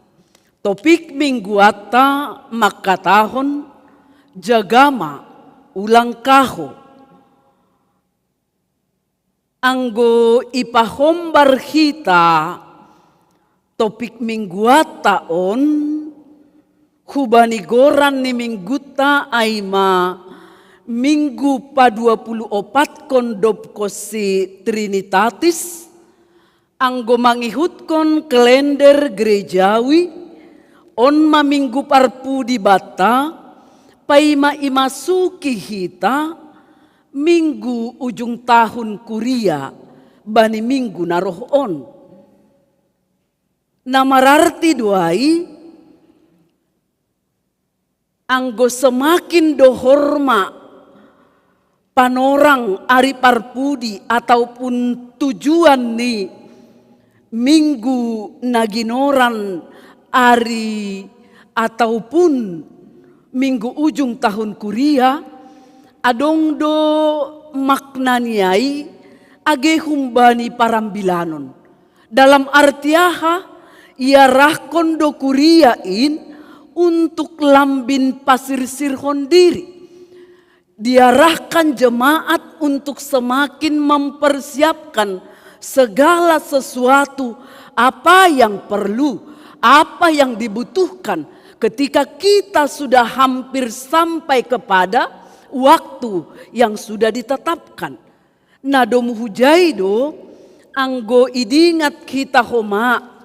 Topik mingguata makatahon jagama ulang kaho. Anggo ipahombar hita topik mingguataon hubanigoran ni mingguta aima minggu pa 24 kondop kosi Trinitatis anggo mangihutkon kalender gerejawi on maminggu parpu di bata paima imasuki hita minggu ujung tahun kuria bani minggu narohon. Namararti duai anggo semakin dohorma panorang ari parpudi ataupun tujuan ni minggu naginoran ari ataupun minggu ujung tahun kuria adong do maknaniai age humbani parambilanon dalam artiaha ia rahkon do kuriain untuk lambin pasir sirhon diri diarahkan jemaat untuk semakin mempersiapkan segala sesuatu apa yang perlu apa yang dibutuhkan ketika kita sudah hampir sampai kepada waktu yang sudah ditetapkan. Nadomu hujaido anggo idingat kita homa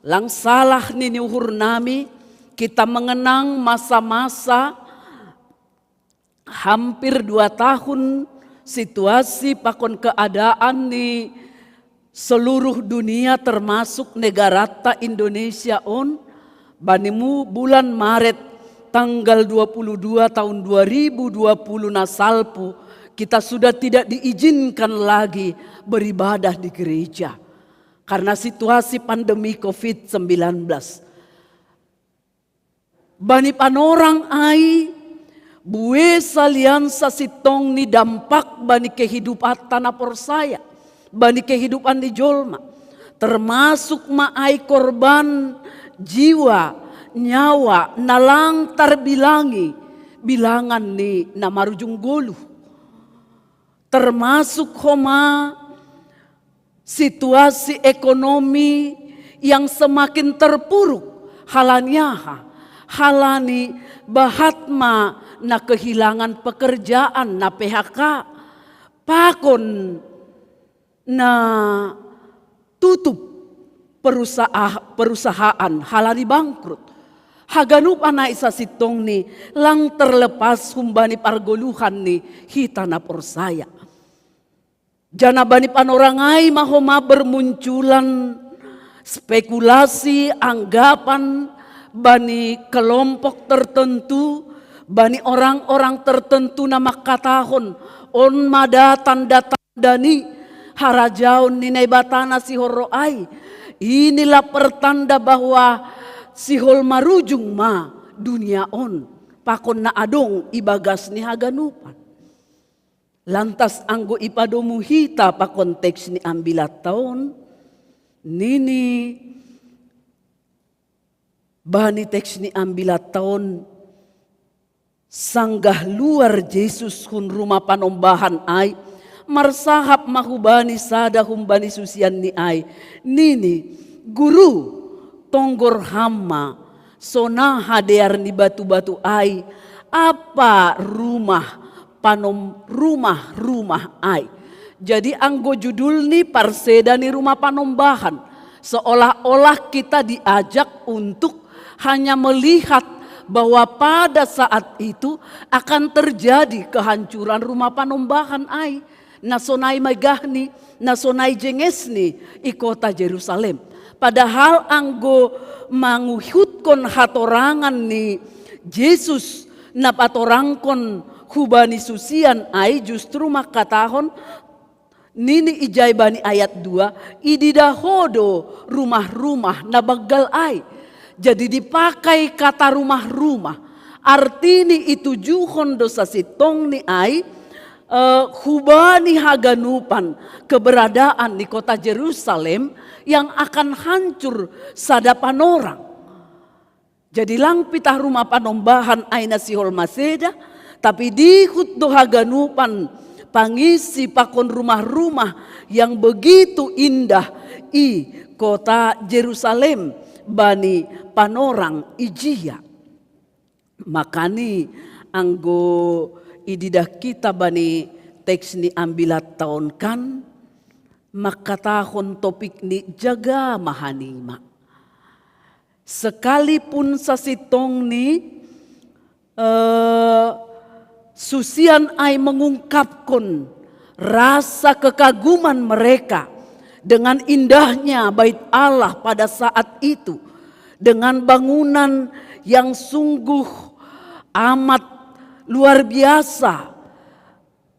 lang salah nini uhur nami kita mengenang masa-masa hampir 2 tahun situasi pakon keadaan di seluruh dunia termasuk negara ta Indonesia on banimu bulan Maret tanggal 22 tahun 2020 nasalpu kita sudah tidak diizinkan lagi beribadah di gereja karena situasi pandemi COVID-19. Bani panorang ai buwe salian sasitong ni dampak bani kehidupan tanah porsaya bani kehidupan di jolma termasuk maai korban jiwa nyawa nalang terbilangi bilangan ni namarujung golu termasuk homa situasi ekonomi yang semakin terpuruk halani bahatma na kehilangan pekerjaan na PHK pakon na tutup perusahaan halani bangkrut haganup anak isa sitong ni lang terlepas humbani pargoluhan ni hitana porsaya jana bani panorangai mahoma bermunculan spekulasi anggapan bani kelompok tertentu Bani orang-orang tertentu nama katahon on mada tanda-tanda ni harajaon ni naibatana si horoai. Inilah pertanda bahwa sihol marujung ma dunia on pakon na adong ibagas ni haganupan. Lantas anggo ipadomu hita pa konteks ni ambilat taon nini bani teks ni ambilat taon sanggah luar Yesus hun rumah panombahan ay marsahap mahubani sada humbani susian ni ay nini guru tonggor hama sona hadear ni batu-batu ay apa rumah ay. Jadi anggo judul ni parseda ni rumah panombahan. Seolah-olah kita diajak untuk hanya melihat bahwa pada saat itu akan terjadi kehancuran rumah panombahan ay. Nasonai megahni, nasonai jengesni i kota Jerusalem. Padahal anggo manguhutkon hatorangan ni Yesus napatorangkon hubani susian ay justru makatahon nini ijay bani ayat 2 ididahodo rumah-rumah nabagal ay. Jadi dipakai kata rumah-rumah artini itujuhon dosa sitong ni ay hubani haganupan keberadaan di kota Jerusalem yang akan hancur sadapan orang. Jadi lang pitah rumah panombahan ay nasihol maseda tapi di hutdo haganupan pangisi pakon rumah-rumah yang begitu indah i kota Jerusalem bani panorang ijia. Makani anggo ididah kita bani teks ni ambilat tahun kan makatahon topik ni jaga mahanima. Sekalipun sasitong ni susian ay mengungkapkan rasa kekaguman mereka dengan indahnya bait Allah pada saat itu, dengan bangunan yang sungguh amat luar biasa,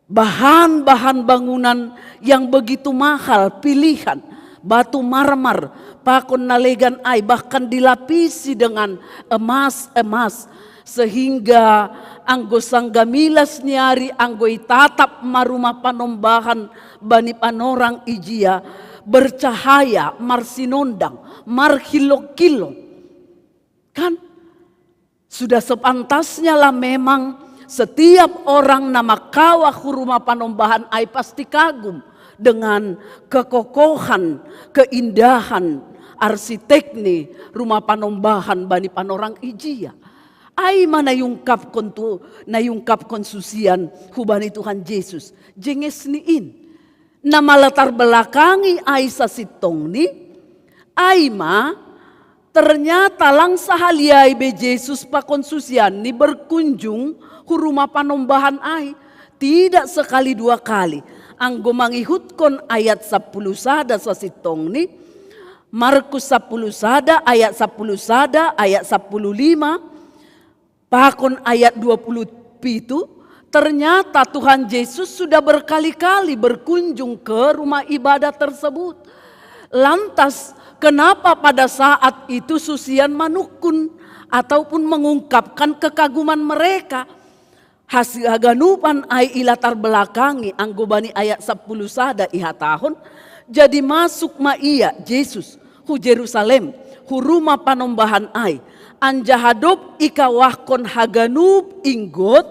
bahan-bahan bangunan yang begitu mahal pilihan, batu marmer, pakon nalegan ay bahkan dilapisi dengan emas-emas sehingga anggo sanggamilas niari anggo itatap marumah panombahan bani panorang ijia bercahaya marsinondang marhilok-kilok. Kan sudah sepantasnya lah memang setiap orang nama kawah rumah panombahan ay pasti kagum dengan kekokohan, keindahan arsitekni rumah panombahan bani panorang ijia. Ay manayungkapkon tu, nayungkapkon susian hubani Tuhan Yesus. Jenges niin. Na malatar belakangi ay sa sitong ni, ay ma ternyata lang sahaliay be Yesus pakon susian ni berkunjung hu rumah panombahan ay. Tidak sekali dua kali. Anggo mangihutkon ayat 10 sada sa sitong ni, Markus 10 sada, ayat 10 sada, ayat 15, pakon ayat 27, ternyata Tuhan Yesus sudah berkali-kali berkunjung ke rumah ibadah tersebut. Lantas kenapa pada saat itu susian manukun ataupun mengungkapkan kekaguman mereka? Hasil haganupan ay ilatar belakangi anggobani ayat 10 sada iha tahun. Jadi masuk ma iya Yesus hu Jerusalem hu rumah panombahan ay. Anjahadop ikawahkon haganup inggot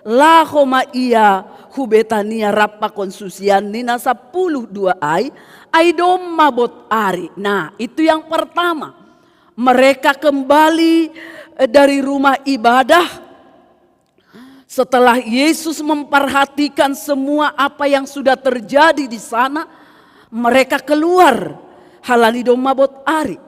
lahoma iya hubetania rapakon susian nina 10 ay dom mabot ari. Nah itu yang pertama, mereka kembali dari rumah ibadah setelah Yesus memperhatikan semua apa yang sudah terjadi di sana. Mereka keluar halali dom mabot ari.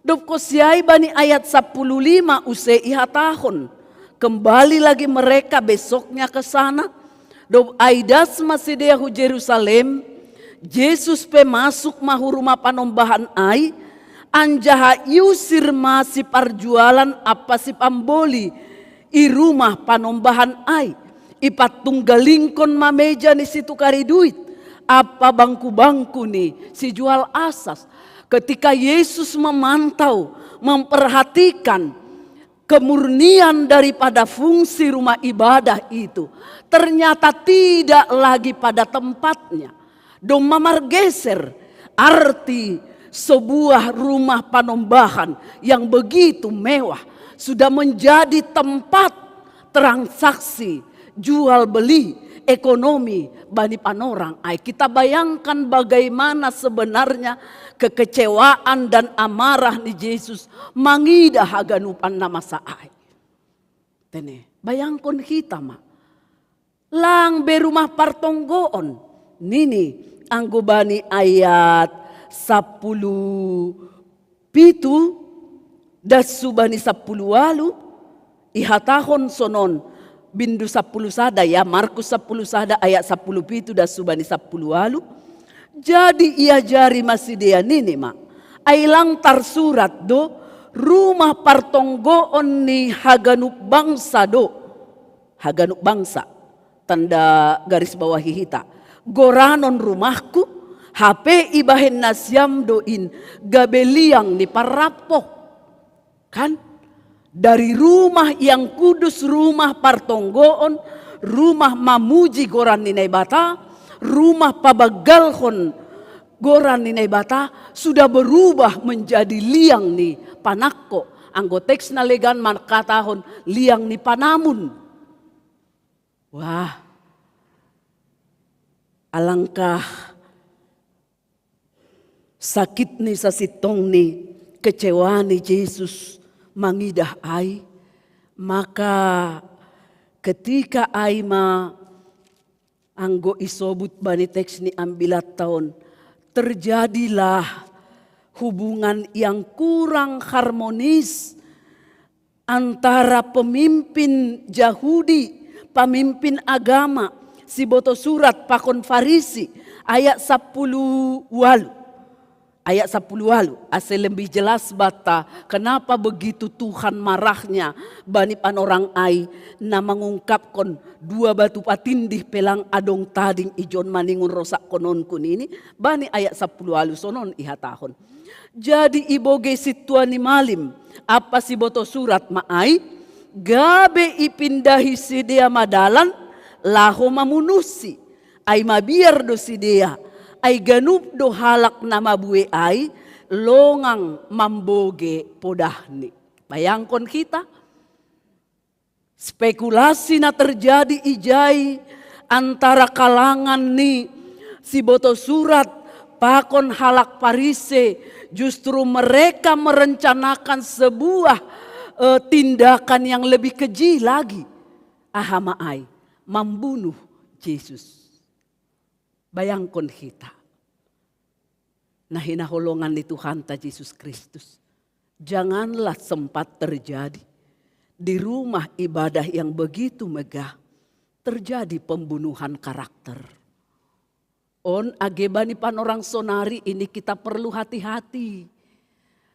Dop kosiai bani ayat 15 usai iha tahun. Kembali lagi mereka besoknya ke sana. Dop aidas masih dehu Jerusalem. Yesus pe masuk mahu rumah panombahan ai. Anjaha yusir masih perjualan apa si pamboli. i rumah panombahan ai, ipat tunggalingkon mameja ni situ kari duit, apa bangku-bangku nih si jual asas. Ketika Yesus memantau, memperhatikan kemurnian daripada fungsi rumah ibadah itu, ternyata tidak lagi pada tempatnya. Dong mamar geser arti sebuah rumah panombahan yang begitu mewah sudah menjadi tempat transaksi jual beli ekonomi bani panorang ai. Kita bayangkan bagaimana sebenarnya kekecewaan dan amarah ni Yesus mangida haganupan nama saai. Tene, bayangkan kita mah. Lang berumah partonggoon. Nini anggo bani ayat 10 pitu dasu bani 10 walu ihatahon sonon bindu 10 sada ya, Markus 10 sada ayat 10 pitu dasu bani 10 walu. Jadi ia jari masih dia nini mak ailang tar surat do rumah partonggoon ni haganuk bangsa do, haganuk bangsa tanda garis bawah hita goranon rumahku HP ibahen nasyam doin gabeliang ni parapo kan, dari rumah yang kudus, rumah partonggoon, rumah mamuji goran ninai bata, rumah pabagalhon goran ninai bata sudah berubah menjadi liang ni panakko. Anggo teks na legan markatahon liang ni panamun. Wah, alangkah sakit ni sa sitong ni kecewa ni Yesus mangidah ai. Maka ketika ai ma anggo isobut bani teks ni ambilat tahun, terjadilah hubungan yang kurang harmonis antara pemimpin Yahudi, pemimpin agama, si boto surat pakon Farisi ayat 10 walu. Ayat 10 walu, asal lebih jelas bata kenapa begitu Tuhan marahnya bani panorang ai na mengungkapkan dua batu patindih pelang adong tading ijon maningun rosak konon kun ini bani ayat 10 walu sonon ihatahon. Jadi iboge situani malim apa si boto surat maai gabe ipindahi si dia madalan laho mamunusi ai mabiar do si dia ai ganup do halak nama bue ai longang mamboge podahni. Bayangkon kita spekulasi na terjadi ijai antara kalangan ni si boto surat pakon halak Parise, justru mereka merencanakan sebuah tindakan yang lebih keji lagi. Ahama ai membunuh Yesus. Bayangkan kita. Nah hinaholongan di Tuhan ta Yesus Kristus. Janganlah sempat terjadi di rumah ibadah yang begitu megah terjadi pembunuhan karakter. On agebani panorang sonari ini kita perlu hati-hati.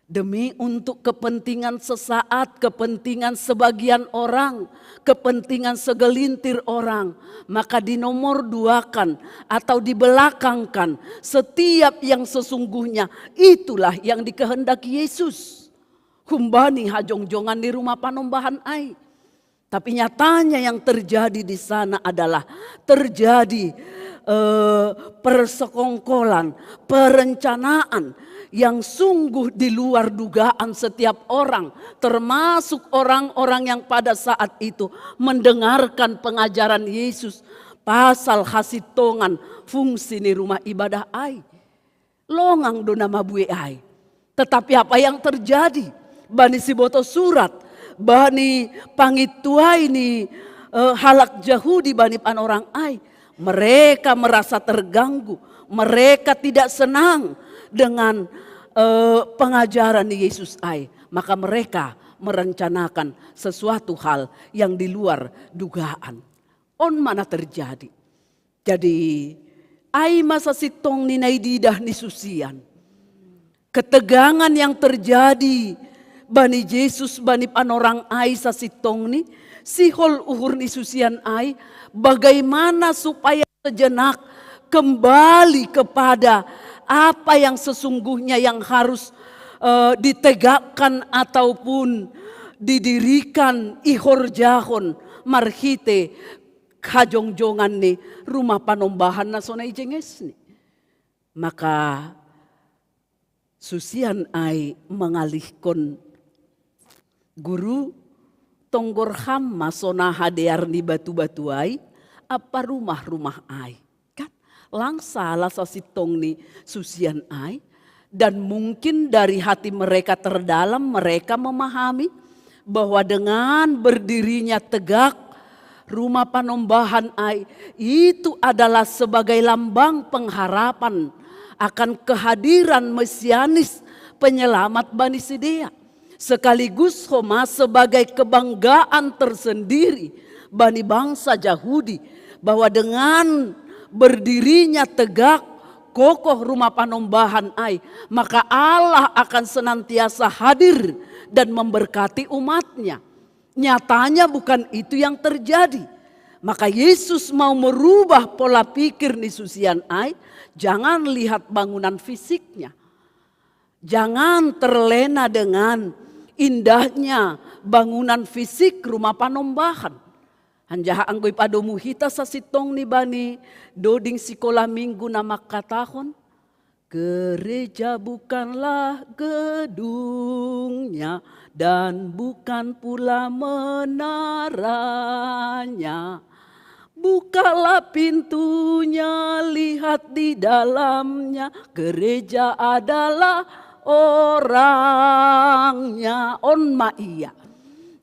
Demi untuk kepentingan sesaat, kepentingan sebagian orang, kepentingan segelintir orang. Maka dinomor duakan atau dibelakangkan setiap yang sesungguhnya itulah yang dikehendaki Yesus. Kumbani hajong-jongan di rumah panombahan ai. Tapi nyatanya yang terjadi di sana adalah terjadi persekongkolan, perencanaan yang sungguh di luar dugaan setiap orang, termasuk orang-orang yang pada saat itu mendengarkan pengajaran Yesus pasal hasitongan fungsi di rumah ibadah ai. Longang do nama bue ai. Tetapi apa yang terjadi? Bani si boto surat, bani pangituai ni halak Yahudi bani panorang ai. Mereka merasa terganggu, mereka tidak senang dengan pengajaran Yesus ai. Maka mereka merencanakan sesuatu hal yang di luar dugaan. On mana terjadi? Jadi ai masa sitong ni naididah ni susian. Ketegangan yang terjadi bani Yesus bani panorang ai sasitong ni sihol uhur ni susian ai bagaimana supaya sejenak kembali kepada apa yang sesungguhnya yang harus ditegakkan ataupun didirikan ihor jahon marhite kajongjongan ni rumah panombahan na sonai jenges ni. Maka susian ai mengalihkan guru tonggor hamma sona hadear ni batu-batu ai apa rumah-rumah ai. Kan langsa lah sasitong ni susian ai. Dan mungkin dari hati mereka terdalam mereka memahami bahwa dengan berdirinya tegak rumah panombahan ai itu adalah sebagai lambang pengharapan akan kehadiran mesianis penyelamat Bani Sidea. Sekaligus homa sebagai kebanggaan tersendiri Bani bangsa Yahudi bahwa dengan berdirinya tegak kokoh rumah panombahan ai maka Allah akan senantiasa hadir dan memberkati umatnya. Nyatanya bukan itu yang terjadi. Maka Yesus mau merubah pola pikir ni susian ai. Jangan lihat bangunan fisiknya. Jangan terlena dengan indahnya bangunan fisik rumah panombahan. Hanjaha anggoy padomu hita sasitong ni bani doding sekolah minggu nama katahon. Gereja bukanlah gedungnya dan bukan pula menaranya. Bukalah pintunya, lihat di dalamnya. Gereja adalah orangnya. On maia.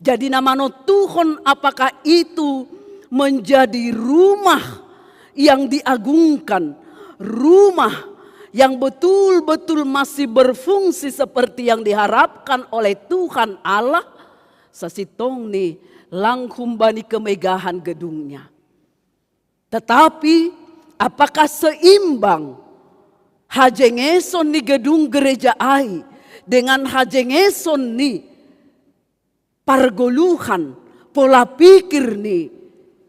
Jadi nama no Tuhan apakah itu menjadi rumah yang diagungkan. Rumah yang betul-betul masih berfungsi seperti yang diharapkan oleh Tuhan Allah. Sasitong ni langhum bani kemegahan gedungnya. Tetapi apakah seimbang hajengeson ni gedung gereja ai dengan hajengeson ni pargoluhan pola pikir ni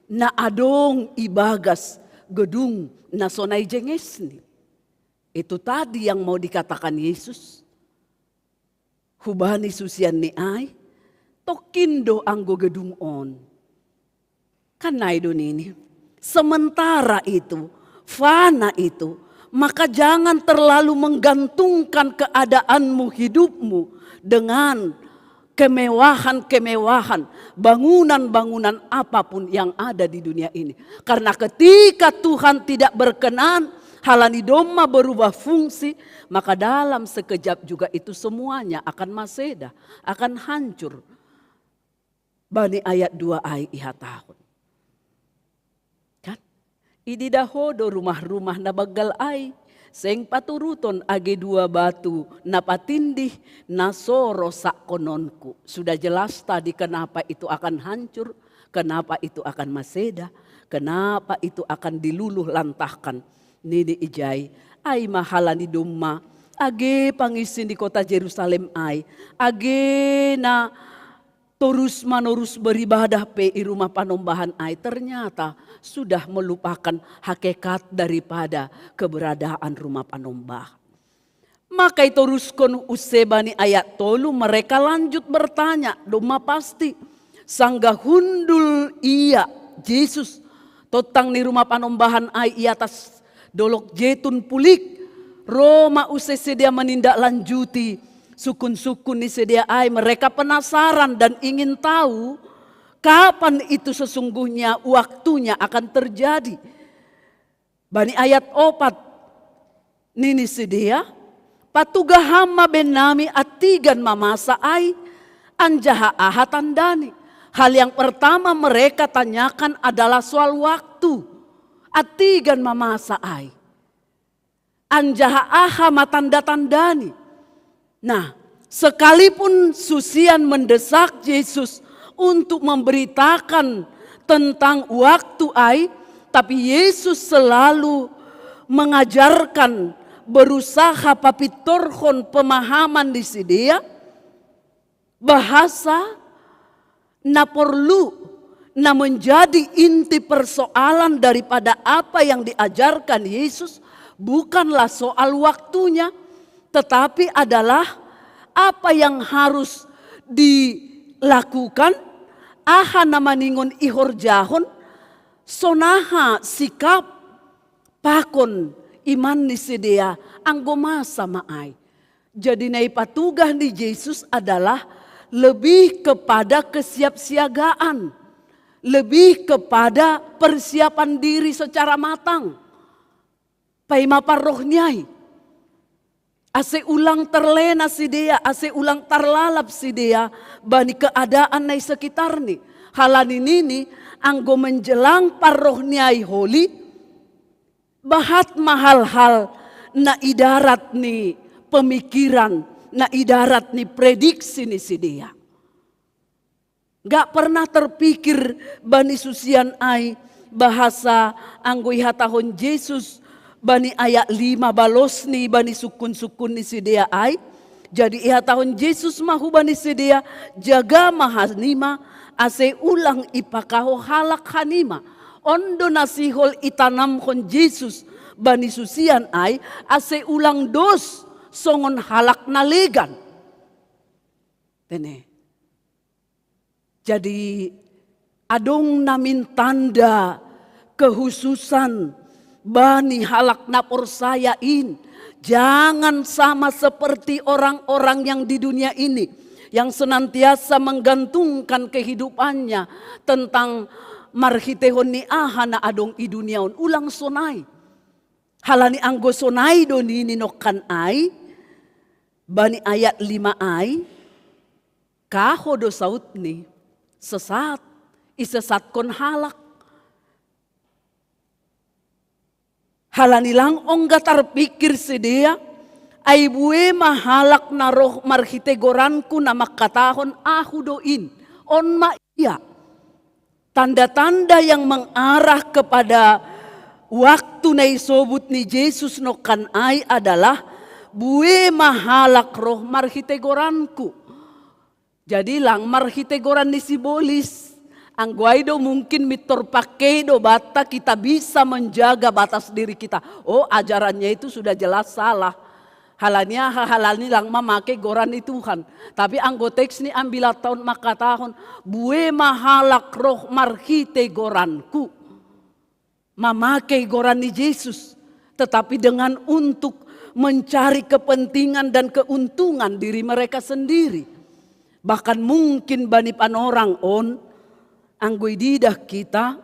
na adong ibagas gedung na sonai jenges ni. Itu tadi yang mau dikatakan Yesus. Hubani susian ni ai, tokindo anggo gedung on. Kan naidon ini. Sementara itu, fana itu, maka jangan terlalu menggantungkan keadaanmu, hidupmu dengan kemewahan-kemewahan, bangunan-bangunan apapun yang ada di dunia ini. Karena ketika Tuhan tidak berkenan, halani doma berubah fungsi, maka dalam sekejap juga itu semuanya akan maseda, akan hancur. Bani ayat 2 ai iha tahun. Kan? Idi dahodo rumah-rumah na bagal ai, seng paturuton age 2 batu na patindih na soro sakononku. Sudah jelas tadi kenapa itu akan hancur, kenapa itu akan maseda, kenapa itu akan diluluh lantahkan. Nini ijai, ai mahalani domma, age pangisin di kota Yerusalem ai, age na terus menerus beribadah pe i rumah panombahan ai, ternyata sudah melupakan hakikat daripada keberadaan rumah panombahan. Maka teruskan usebani ayat tolu mereka lanjut bertanya, domma pasti sangga hundul iya Yesus totang ni rumah panombahan ai i atas dolok jetun pulik, Roma use sedia menindaklanjuti sukun-sukun ni sedia ai. Mereka penasaran dan ingin tahu kapan itu sesungguhnya waktunya akan terjadi. Bani ayat 4 nini sedia patuga hama benami atigan mamasa ai anjaha ahatan dani. Hal yang pertama mereka tanyakan adalah soal waktu. Atigan mamasa ai. Anjaha aha matanda-tandani. Nah, sekalipun susian mendesak Yesus untuk memberitakan tentang waktu ai, tapi Yesus selalu mengajarkan, berusaha papitorhon pemahaman di sedia bahasa na perlu na menjadi inti persoalan daripada apa yang diajarkan Yesus bukanlah soal waktunya, tetapi adalah apa yang harus dilakukan. Aha na maningon ihorjahon sonaha sikap pakon iman ni sidea anggo masa maay. Jadi naipatugah ni Yesus adalah lebih kepada kesiapsiagaan, lebih kepada persiapan diri secara matang. Paimaparrohnyai, ase ulang terlena si dia, ase ulang terlalap si dia bani keadaan na sekitar ni. Halani nini anggo menjelang parrohnyai holi, bahat mahal hal na idarat ni pemikiran, na idarat ni prediksi ni si dia. Gak pernah terpikir bani susian ai bahasa anggo ihatahon Yesus bani ayat 5 balos ni bani sukun-sukun ni si dia ai. Jadi ihatahon Yesus mahu bani si dia jaga mahanima ase ulang ipakaho halak hanima. Ondo nasihol itanam kon Yesus bani susian ai ase ulang dos songon halak nalegan. Tene. Jadi adong namin tanda kehususan bani halak naporsayain. Jangan sama seperti orang-orang yang di dunia ini yang senantiasa menggantungkan kehidupannya tentang marhitehon ni aha na adong i duniaon ulang sonai. Halani anggo sonai do ni ninokan ai bani ayat 5 ai kahodo saut ni sesat isesat kon halak. Halani lang ongga terpikir sedia ai bue mahalak na roh marhitegoranku na makatahon aku doin on ma iya. Tanda-tanda yang mengarah kepada waktu na isobut ni Yesus no kan ai adalah bue mahalak roh marhitegoranku. Jadi lang marhitegoran ni sibolis. Ang guaido mungkin mitor pakai do bata kita bisa menjaga batas diri kita. Oh ajarannya itu sudah jelas salah. Halani lang memakai goran ni Tuhan. Tapi anggo teks ni ambil tahun maka tahun. Bue mahalak roh marhitegoranku. Memakai goran ni Yesus. Tetapi dengan untuk mencari kepentingan dan keuntungan diri mereka sendiri. Bahkan mungkin bani panorang on anggoy didah kita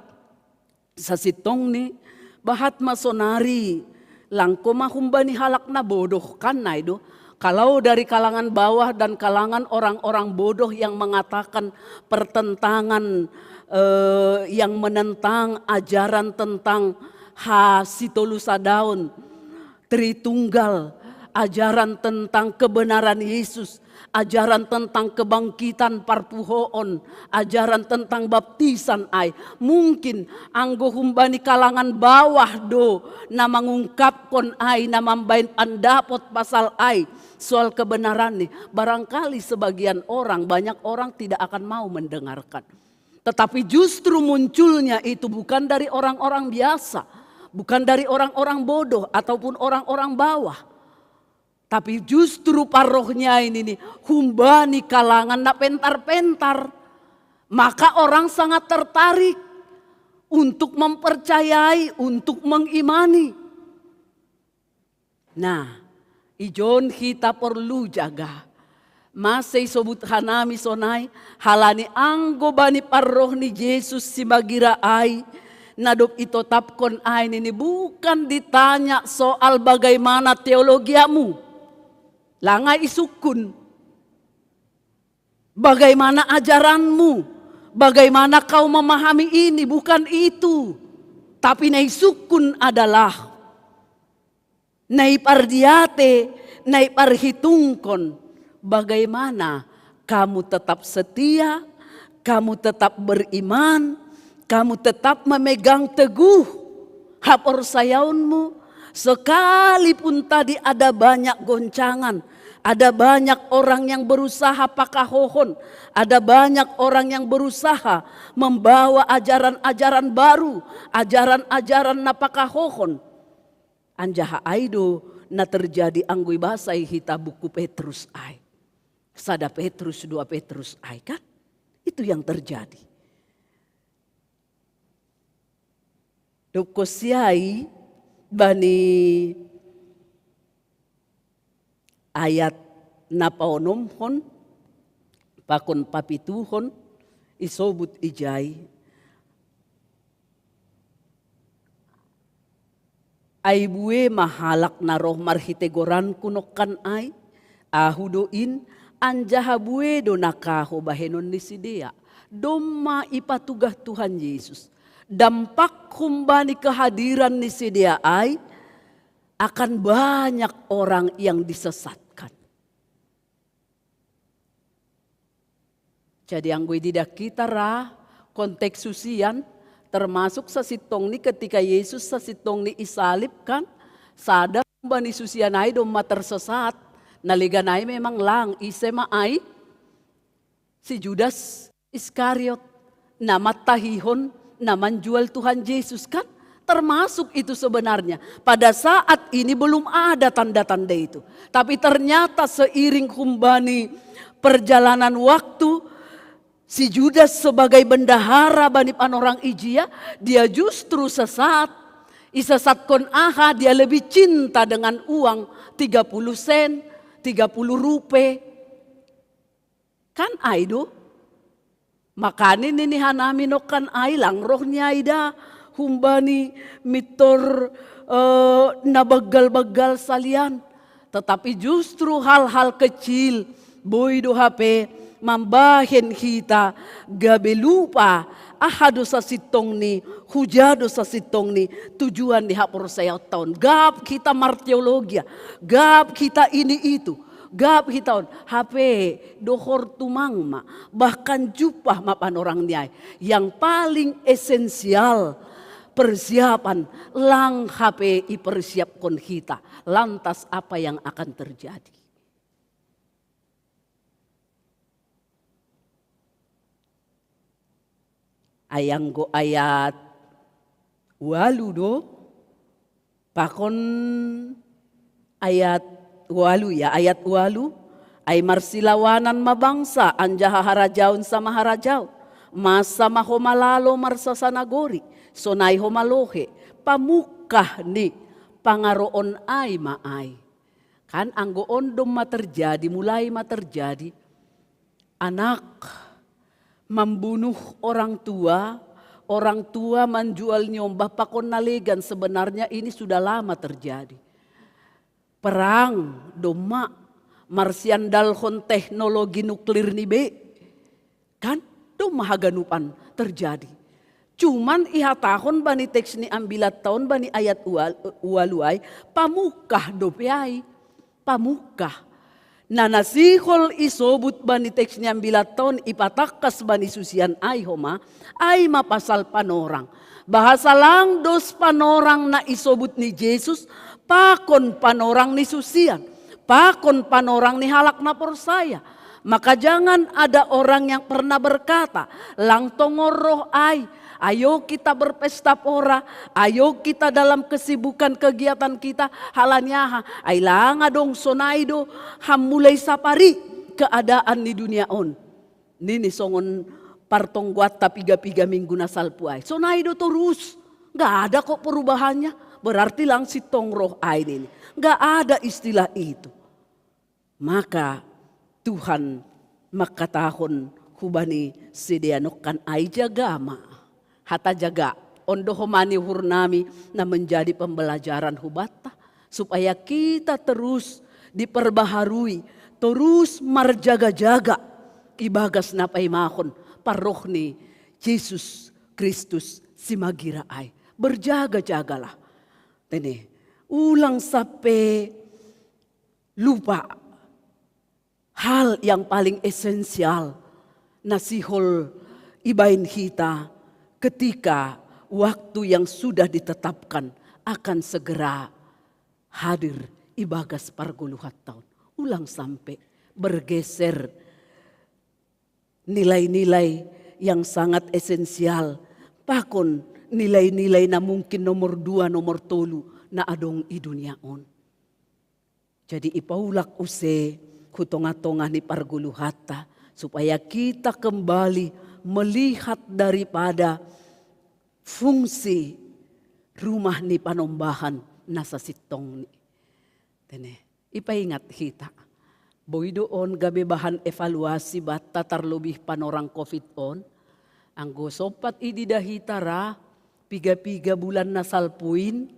sa sitong ni bahat masonari langko mahumbani halak na bodoh kan na itu. Kalau dari kalangan bawah dan kalangan orang-orang bodoh yang mengatakan pertentangan yang menentang ajaran tentang hasitolusa daun Tritunggal, ajaran tentang kebenaran Yesus, ajaran tentang kebangkitan parpuhoon, ajaran tentang baptisan ai. Mungkin anggo humbani kalangan bawah do na mengungkapkan ai na mambain pandapot pasal ai soal kebenaran nih. Barangkali sebagian orang, banyak orang tidak akan mau mendengarkan. Tetapi justru munculnya itu bukan dari orang-orang biasa, bukan dari orang-orang bodoh ataupun orang-orang bawah. Tapi justru parohnya ini nih, humbani kalangan na pentar-pentar. Maka orang sangat tertarik untuk mempercayai, untuk mengimani. Nah, ijon kita perlu jaga. Masay sobut hanami sonay, halani anggo bani paroh ni Yesus si magira ay, nadop ito tapkon ay ini bukan ditanya soal bagaimana teologiamu. Langay isukun. Bagaimana ajaranmu? Bagaimana kau memahami ini? Bukan itu. Tapi naisukun adalah naipardiate, naiparhitungkon. Bagaimana kamu tetap setia, kamu tetap beriman, kamu tetap memegang teguh haporsayaunmu. Sekalipun tadi ada banyak goncangan, Ada banyak orang yang berusaha pakahohon. Ada banyak orang yang berusaha membawa ajaran-ajaran baru. Ajaran-ajaran na pakahohon. Anjaha aido na terjadi anggui basai hita buku Petrus ai. Sada Petrus, 2 Petrus ai kan. Itu yang terjadi. Dokosiai bani ayat napaonomhon pakon papituhon isobut ijai ay bue mahalak na roh marhitegoran kunokan ay ahudoin anjaha bue do nakaho bahenon ni sidea doma ipatugah Tuhan Yesus dampak kumbani kehadiran ni sidea ay akan banyak orang yang disesatkan. Jadi ang didak kita konteks susian termasuk sa sitong ni ketika Yesus sa sitong ni isalib kan sada bani susian ay doma tersesat naliganay memang lang isema ay si Judas Iskariot na matahihon na manjual Tuhan Yesus kan. Termasuk itu sebenarnya. Pada saat ini belum ada tanda-tanda itu. Tapi ternyata seiring kumbani perjalanan waktu, si Judas sebagai bendahara bani panorang ijia, dia justru sesat. Isesat kon aha, dia lebih cinta dengan uang 30 sen, 30 rupiah. Kan aido? Makanin ini hanami no kan ay lang rohnya ida. Humbani mitor nabagal-bagal salian. Tetapi justru hal-hal kecil boy do HP mambahin kita gabe lupa ahado sa sitong ni hujado sa sitong ni tujuan ni hapor sayaw taon. Gap kita marteologia, gap kita ini itu. Gap kita HP dohor tumangma bahkan jupah mapan orang niay yang paling esensial persiapan lang HP ipersiapkan kita. Lantas apa yang akan terjadi? Ayanggo ayat walu do pakon ayat walu ya ayat walu ay marsilawanan mabangsa anjaha harajaon sama harajaw masa mahomalalo marsasanagori sonay homalohe pamukah ni pangaroon ay maay. Kan anggoon dom materjadi mulai materjadi anak membunuh orang tua menjual nyombah pakon nalegan sebenarnya ini sudah lama terjadi. Perang doma marsian dalhon teknologi nuklir nibe kan doma haganupan terjadi. Cuman iha tahun bani teks ni ambilat tahun bani ayat ualuay pamukah dopeay pamukah. Nanasihol isobut bani teks ni ambilat tahun ipatakas bani susian ay homa ay mapasal panorang. Bahasa lang dos panorang na isobut ni Jesus pakon panorang ni susian. Pakon panorang ni halak na porsaya. Maka jangan ada orang yang pernah berkata lang tongoroh ay. Ayo kita berpesta pora, ayo kita dalam kesibukan kegiatan kita halanya ay langa dong sonaido hamulay sapari keadaan di dunia on. Nini songon partong guat piga minggu nasal puay. Sonaido terus, nggak ada kok perubahannya. Berarti lang si tongroh ay ini, nggak ada istilah itu. Maka Tuhan makatahon hubani sedianokan ay jagama. Hata jaga ondo homani hurnami na menjadi pembelajaran hubata supaya kita terus diperbaharui, terus marjaga-jaga ibagas napai mahon parohni Yesus Kristus simagira ay. Berjaga-jagalah. Tene, ulang sampai lupa hal yang paling esensial nasihol ibain kita ketika waktu yang sudah ditetapkan akan segera hadir ibagas parguluhat tahun. ulang sampai bergeser nilai-nilai yang sangat esensial. Pakon nilai-nilai na mungkin nomor 2, nomor 3 na adong i dunia on. Jadi ipaulak use hutonga-tonga ni parguluhata supaya kita kembali melihat daripada fungsi rumah ni panombahan nasa sitong ni. Tene, ipaingat kita. Boy doon gabi bahan evaluasi bata tarlubih panorang COVID on. Ang gosopat ididahitara, piga-piga bulan na salpuin,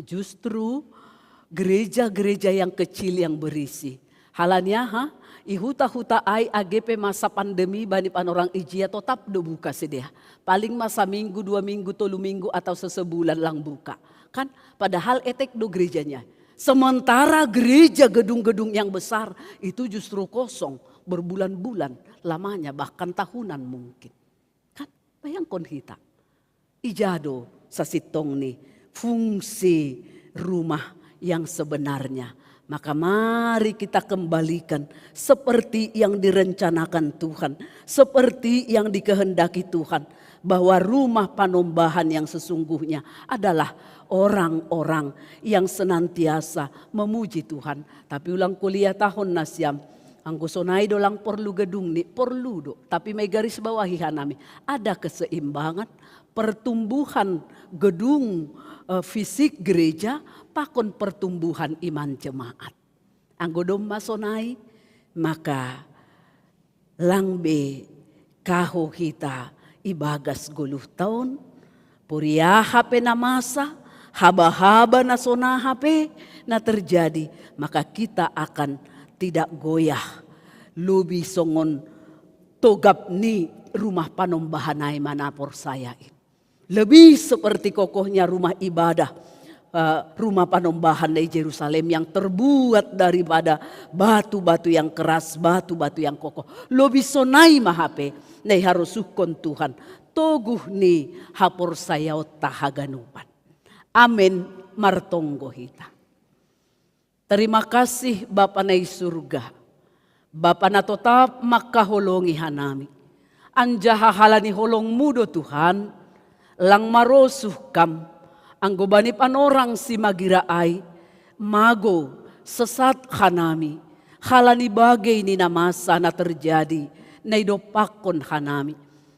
justru gereja-gereja yang kecil yang berisi. Halanya ihuta-huta ay AGP masa pandemi bani panorang ijia tetap do buka sedia. Paling masa minggu, 2 minggu, 3 minggu atau sesebulan lang buka. Kan padahal etek do gerejanya. Sementara gereja gedung-gedung yang besar itu justru kosong berbulan-bulan lamanya bahkan tahunan mungkin. Kan bayangkan kita. Ijado sa sitong ni fungsi rumah yang sebenarnya. Maka mari kita kembalikan seperti yang direncanakan Tuhan. Seperti yang dikehendaki Tuhan. Bahwa rumah panombahan yang sesungguhnya adalah orang-orang yang senantiasa memuji Tuhan. Tapi ulang kuliah tahun nasyam. Anggo sonay do lang perlu gedung ni, perlu do. Tapi may garis bawahi hanami. Ada keseimbangan pertumbuhan gedung fisik gereja pakon pertumbuhan iman jemaat. Anggo dom masonay maka langbe kaho kita ibagas 10 tahun. Puriya hape na masa, haba-haba na sona hape na terjadi. Maka kita akan tidak goyah. Lubi songon togap ni rumah panombahanay manapor sayain. Lebih seperti kokohnya rumah ibadah. Rumah panombahan di Yerusalem yang terbuat daripada batu-batu yang keras, batu-batu yang kokoh. Lebih sonai mahape, nay harus sukon Tuhan. Toguh ni hapor sayaw tahaganupan. Amin martonggo hita. Terima kasih Bapa na surga. Bapa na tetap makaholongi hanami. Anjaha halani holong mudo Tuhan. Lang marosuh kam. Anggo bani panorang si magiraay, mago sesat hanami, halani bagay ni namasa na terjadi, na idopakon hanami.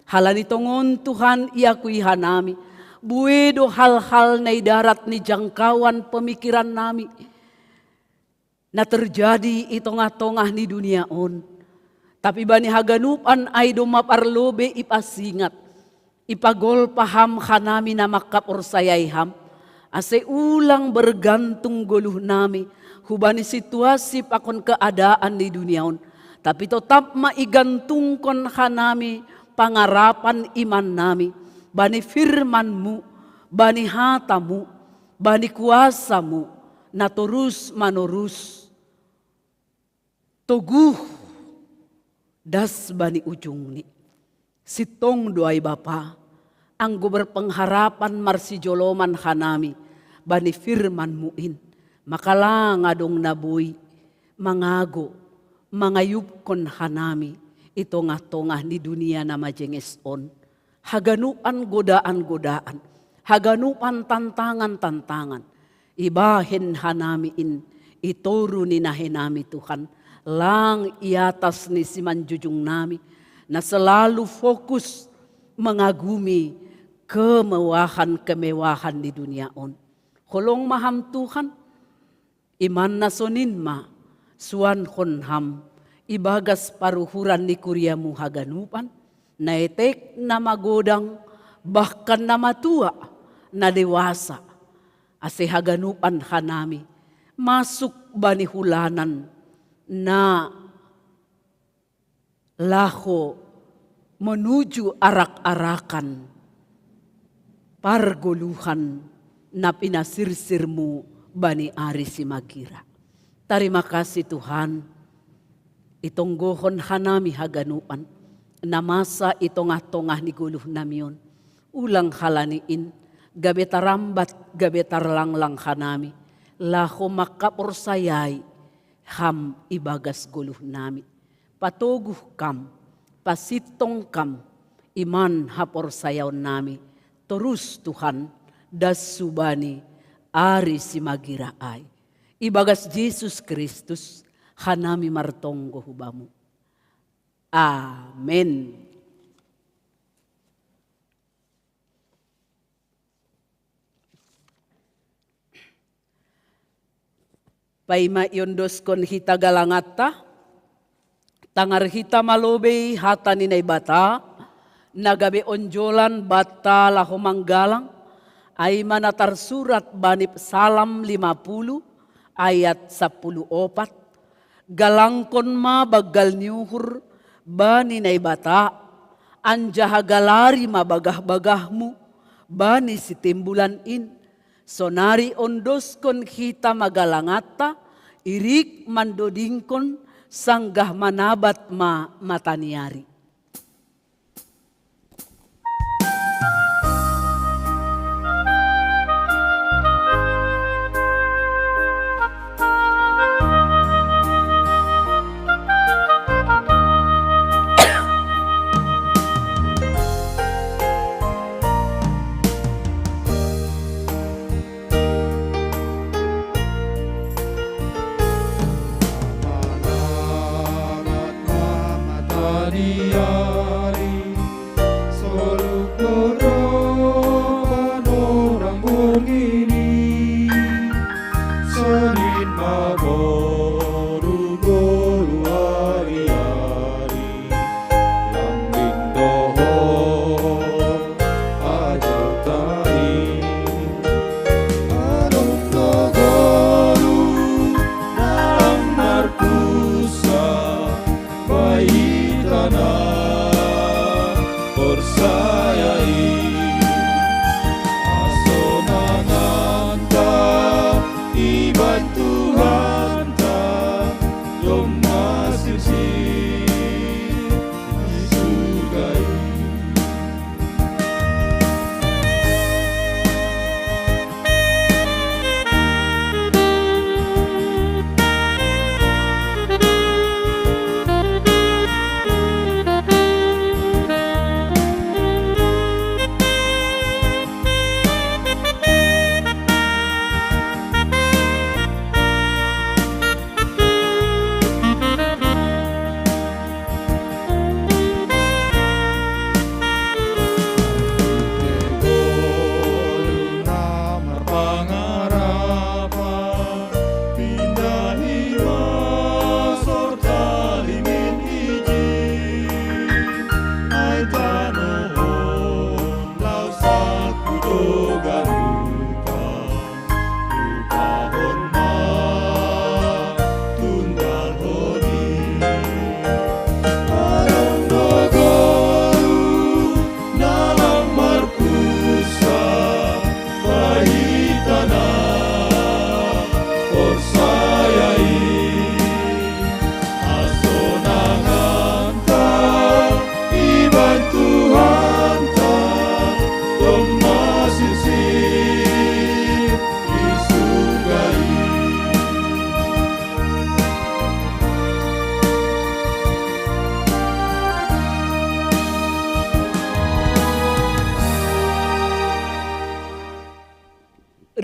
Halani tongon Tuhan iakui hanami, buedo hal-hal na idarat ni jangkauan pemikiran nami, na terjadi itong-atongah ni dunia on. Tapi bani haganupan ay dumaparlobe ipasingat. Ipagol paham hanami na makaporsayayham. Ase ulang bergantung goluh nami. Hubani situasi pakon keadaan di duniaon. Tapi tetap maigantungkon hanami pangarapan iman nami. Bani firmanmu, bani hatamu, bani kuasamu. Na terus manorus. Toguh das bani ujung ni. Sitong doay Bapa, anggo berpengharapan marsijoloman hanami, bani firman muin, makalang adong nabuy, mangago, mangayupkon hanami, ito nga tongah ni dunia na majenges on, haganupan godaan-godaan, haganupan tantangan-tantangan, ibahin hanamiin, itoro ni nahinami Tuhan, lang iatas ni simanjujung nami, na selalu fokus mengagumi kemewahan-kemewahan di dunia on. Holong maham Tuhan, iman na sonin ma, suan honham, ibagas paruhuran ni kuryamu haganupan, na etek na magodang, bahkan na matua, na dewasa, ase haganupan hanami, masuk bani hulanan, na laho menuju arak-arakan pargoluhan na pinasirsirmu bani ari si magira. Terima kasih Tuhan. Itong gohon hanami haganuan na masa itong-atongah ni guluh namion. Ulang halaniin gabetarambat gabetarlanglang hanami. Laho makaporsayay ham ibagas guluh nami. Patuguh kam, pasitong kam, iman hapor sayaw nami. Terus Tuhan, das subani, ari simagira ay. Ibagas Yesus Kristus, hanami martonggo hubamu. Amen. Paima yondos kon hita galangata, tangar hita malobey hata ninay bata, nagabe onjolan bata laho manggalang, ay manatar surat banip Salam 50 ayat 14. Galangkon ma bagal niuhur bani nay bata, anjaha galari mabagah-bagahmu bani si timbulan in. Sonari ondos kon hita magalangata, irik mandodingkon sanggah manabat mataniari.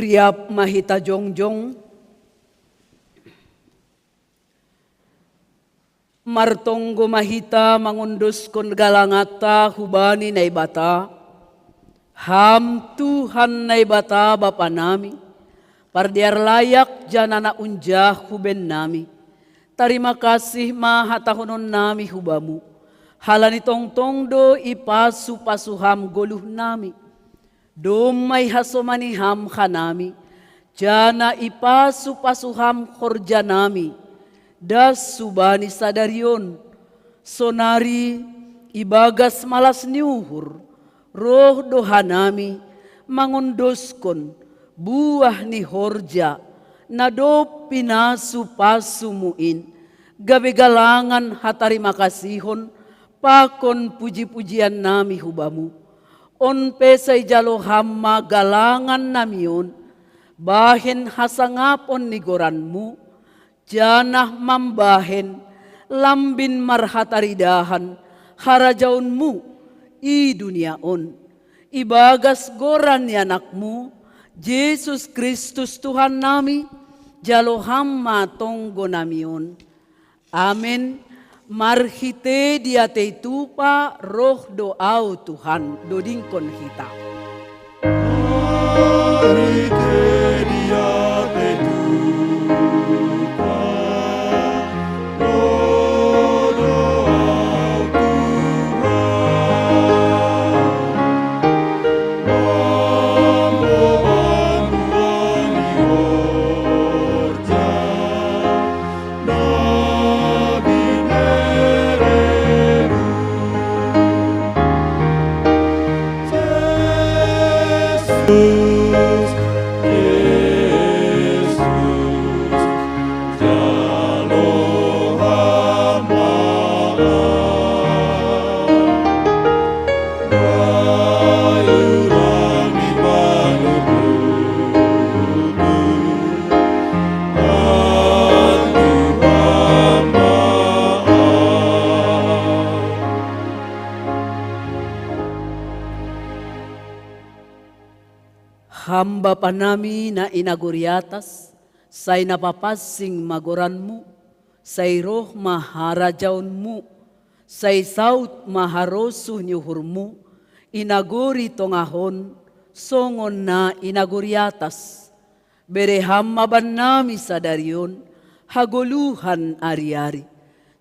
Riap mahita jongjong, martonggo mahita mangundos kon galangata hubani na ibata, ham Tuhan na ibata bapa nami, pardiar layak janana unjah huben nami, tarima kasih mahatahonon nami hubamu, halani tongtong do ipasu pasuham goluh nami, domay hasomaniham kanami, jana ipasu pasuham korja nami, das subani sadarion, sonari ibagas malas niuhur, roh dohanami, mangundoskon, buah ni horja, nado pinasu pasumuin, gabe galangan hatari makasihon, pakon puji-pujian nami hubamu, on pesay jalo hamma galangan namion, bahen hasangapon ni goranmu, janah mambahen, lambin marhataridahan, harajaunmu i duniaon. Ibagas goran yanakmu, Yesus Kristus Tuhan nami, jalo hamma tonggo namion. Amin. Marhite diate tupa roh doau Tuhan dodingkon kita. Hamba panami na inaguriatas, say napapasing magoranmu, say roh maharajaunmu, say saut maharosu nyuhurmu, inaguri tongahon, songon na inaguriatas. Bereham nami sadarion, haguluhan ari-ari.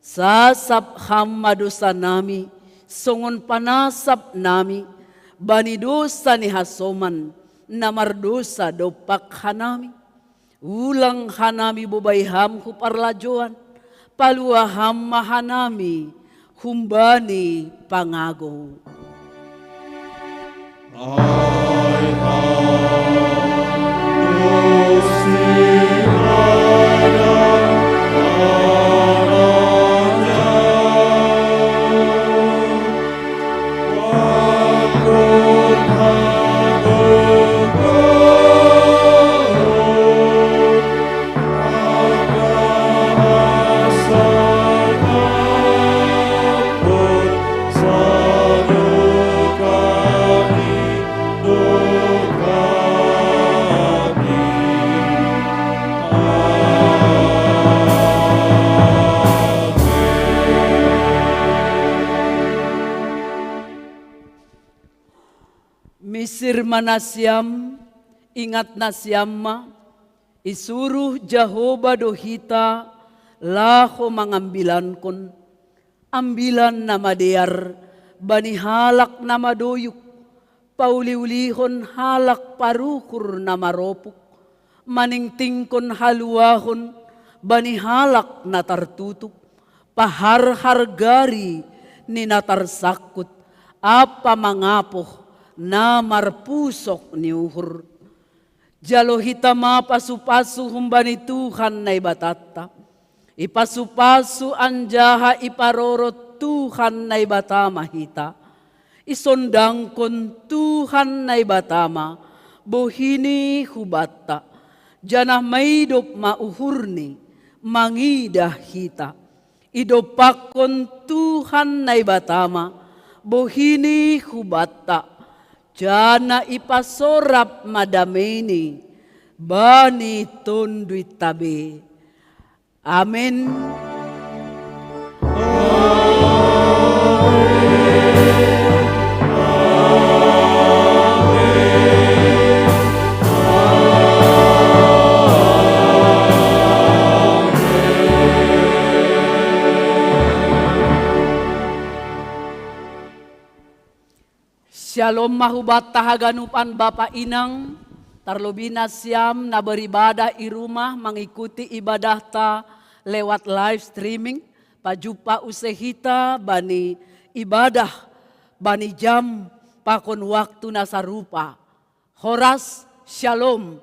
Sasap hamma dosa nami, songon panasap nami, banidosa ni hasoman, namardosa dopak hanami. Ulang hanami bubayham ku parlajoan, paluaham mahanami, humbani pangago. Misir manasyam, ingat nasyamma, isuruh Jehovah dohita, laho mangambilan kon, ambilan nama dear, bani halak nama doyuk, pauliulihon halak parukur nama ropuk, maningtingkon haluahon, bani halak natartutuk, pahar hargari ni natarsakut, apa mangapoh, namar pusok ni uhur. Jalo hitama pasu-pasu humbani Tuhan na ibatata. Ipasu-pasu anjaha iparorot Tuhan na ibatama hita. Isondangkon Tuhan na ibatama. Bohini hubata. Janah maidop mauhurni. Mangidah hita. Idopakon Tuhan na ibatama. Bohini hubata. Jana ipasorap madameni, bani tunduit tabi. Amin. Shalom mahubat tahaganupan Bapak Inang, tarlobina siam na beribadah i rumah mengikuti ibadah ta lewat live streaming, pajupa usehita bani ibadah, bani jam pakon waktu nasarupa. Horas, shalom.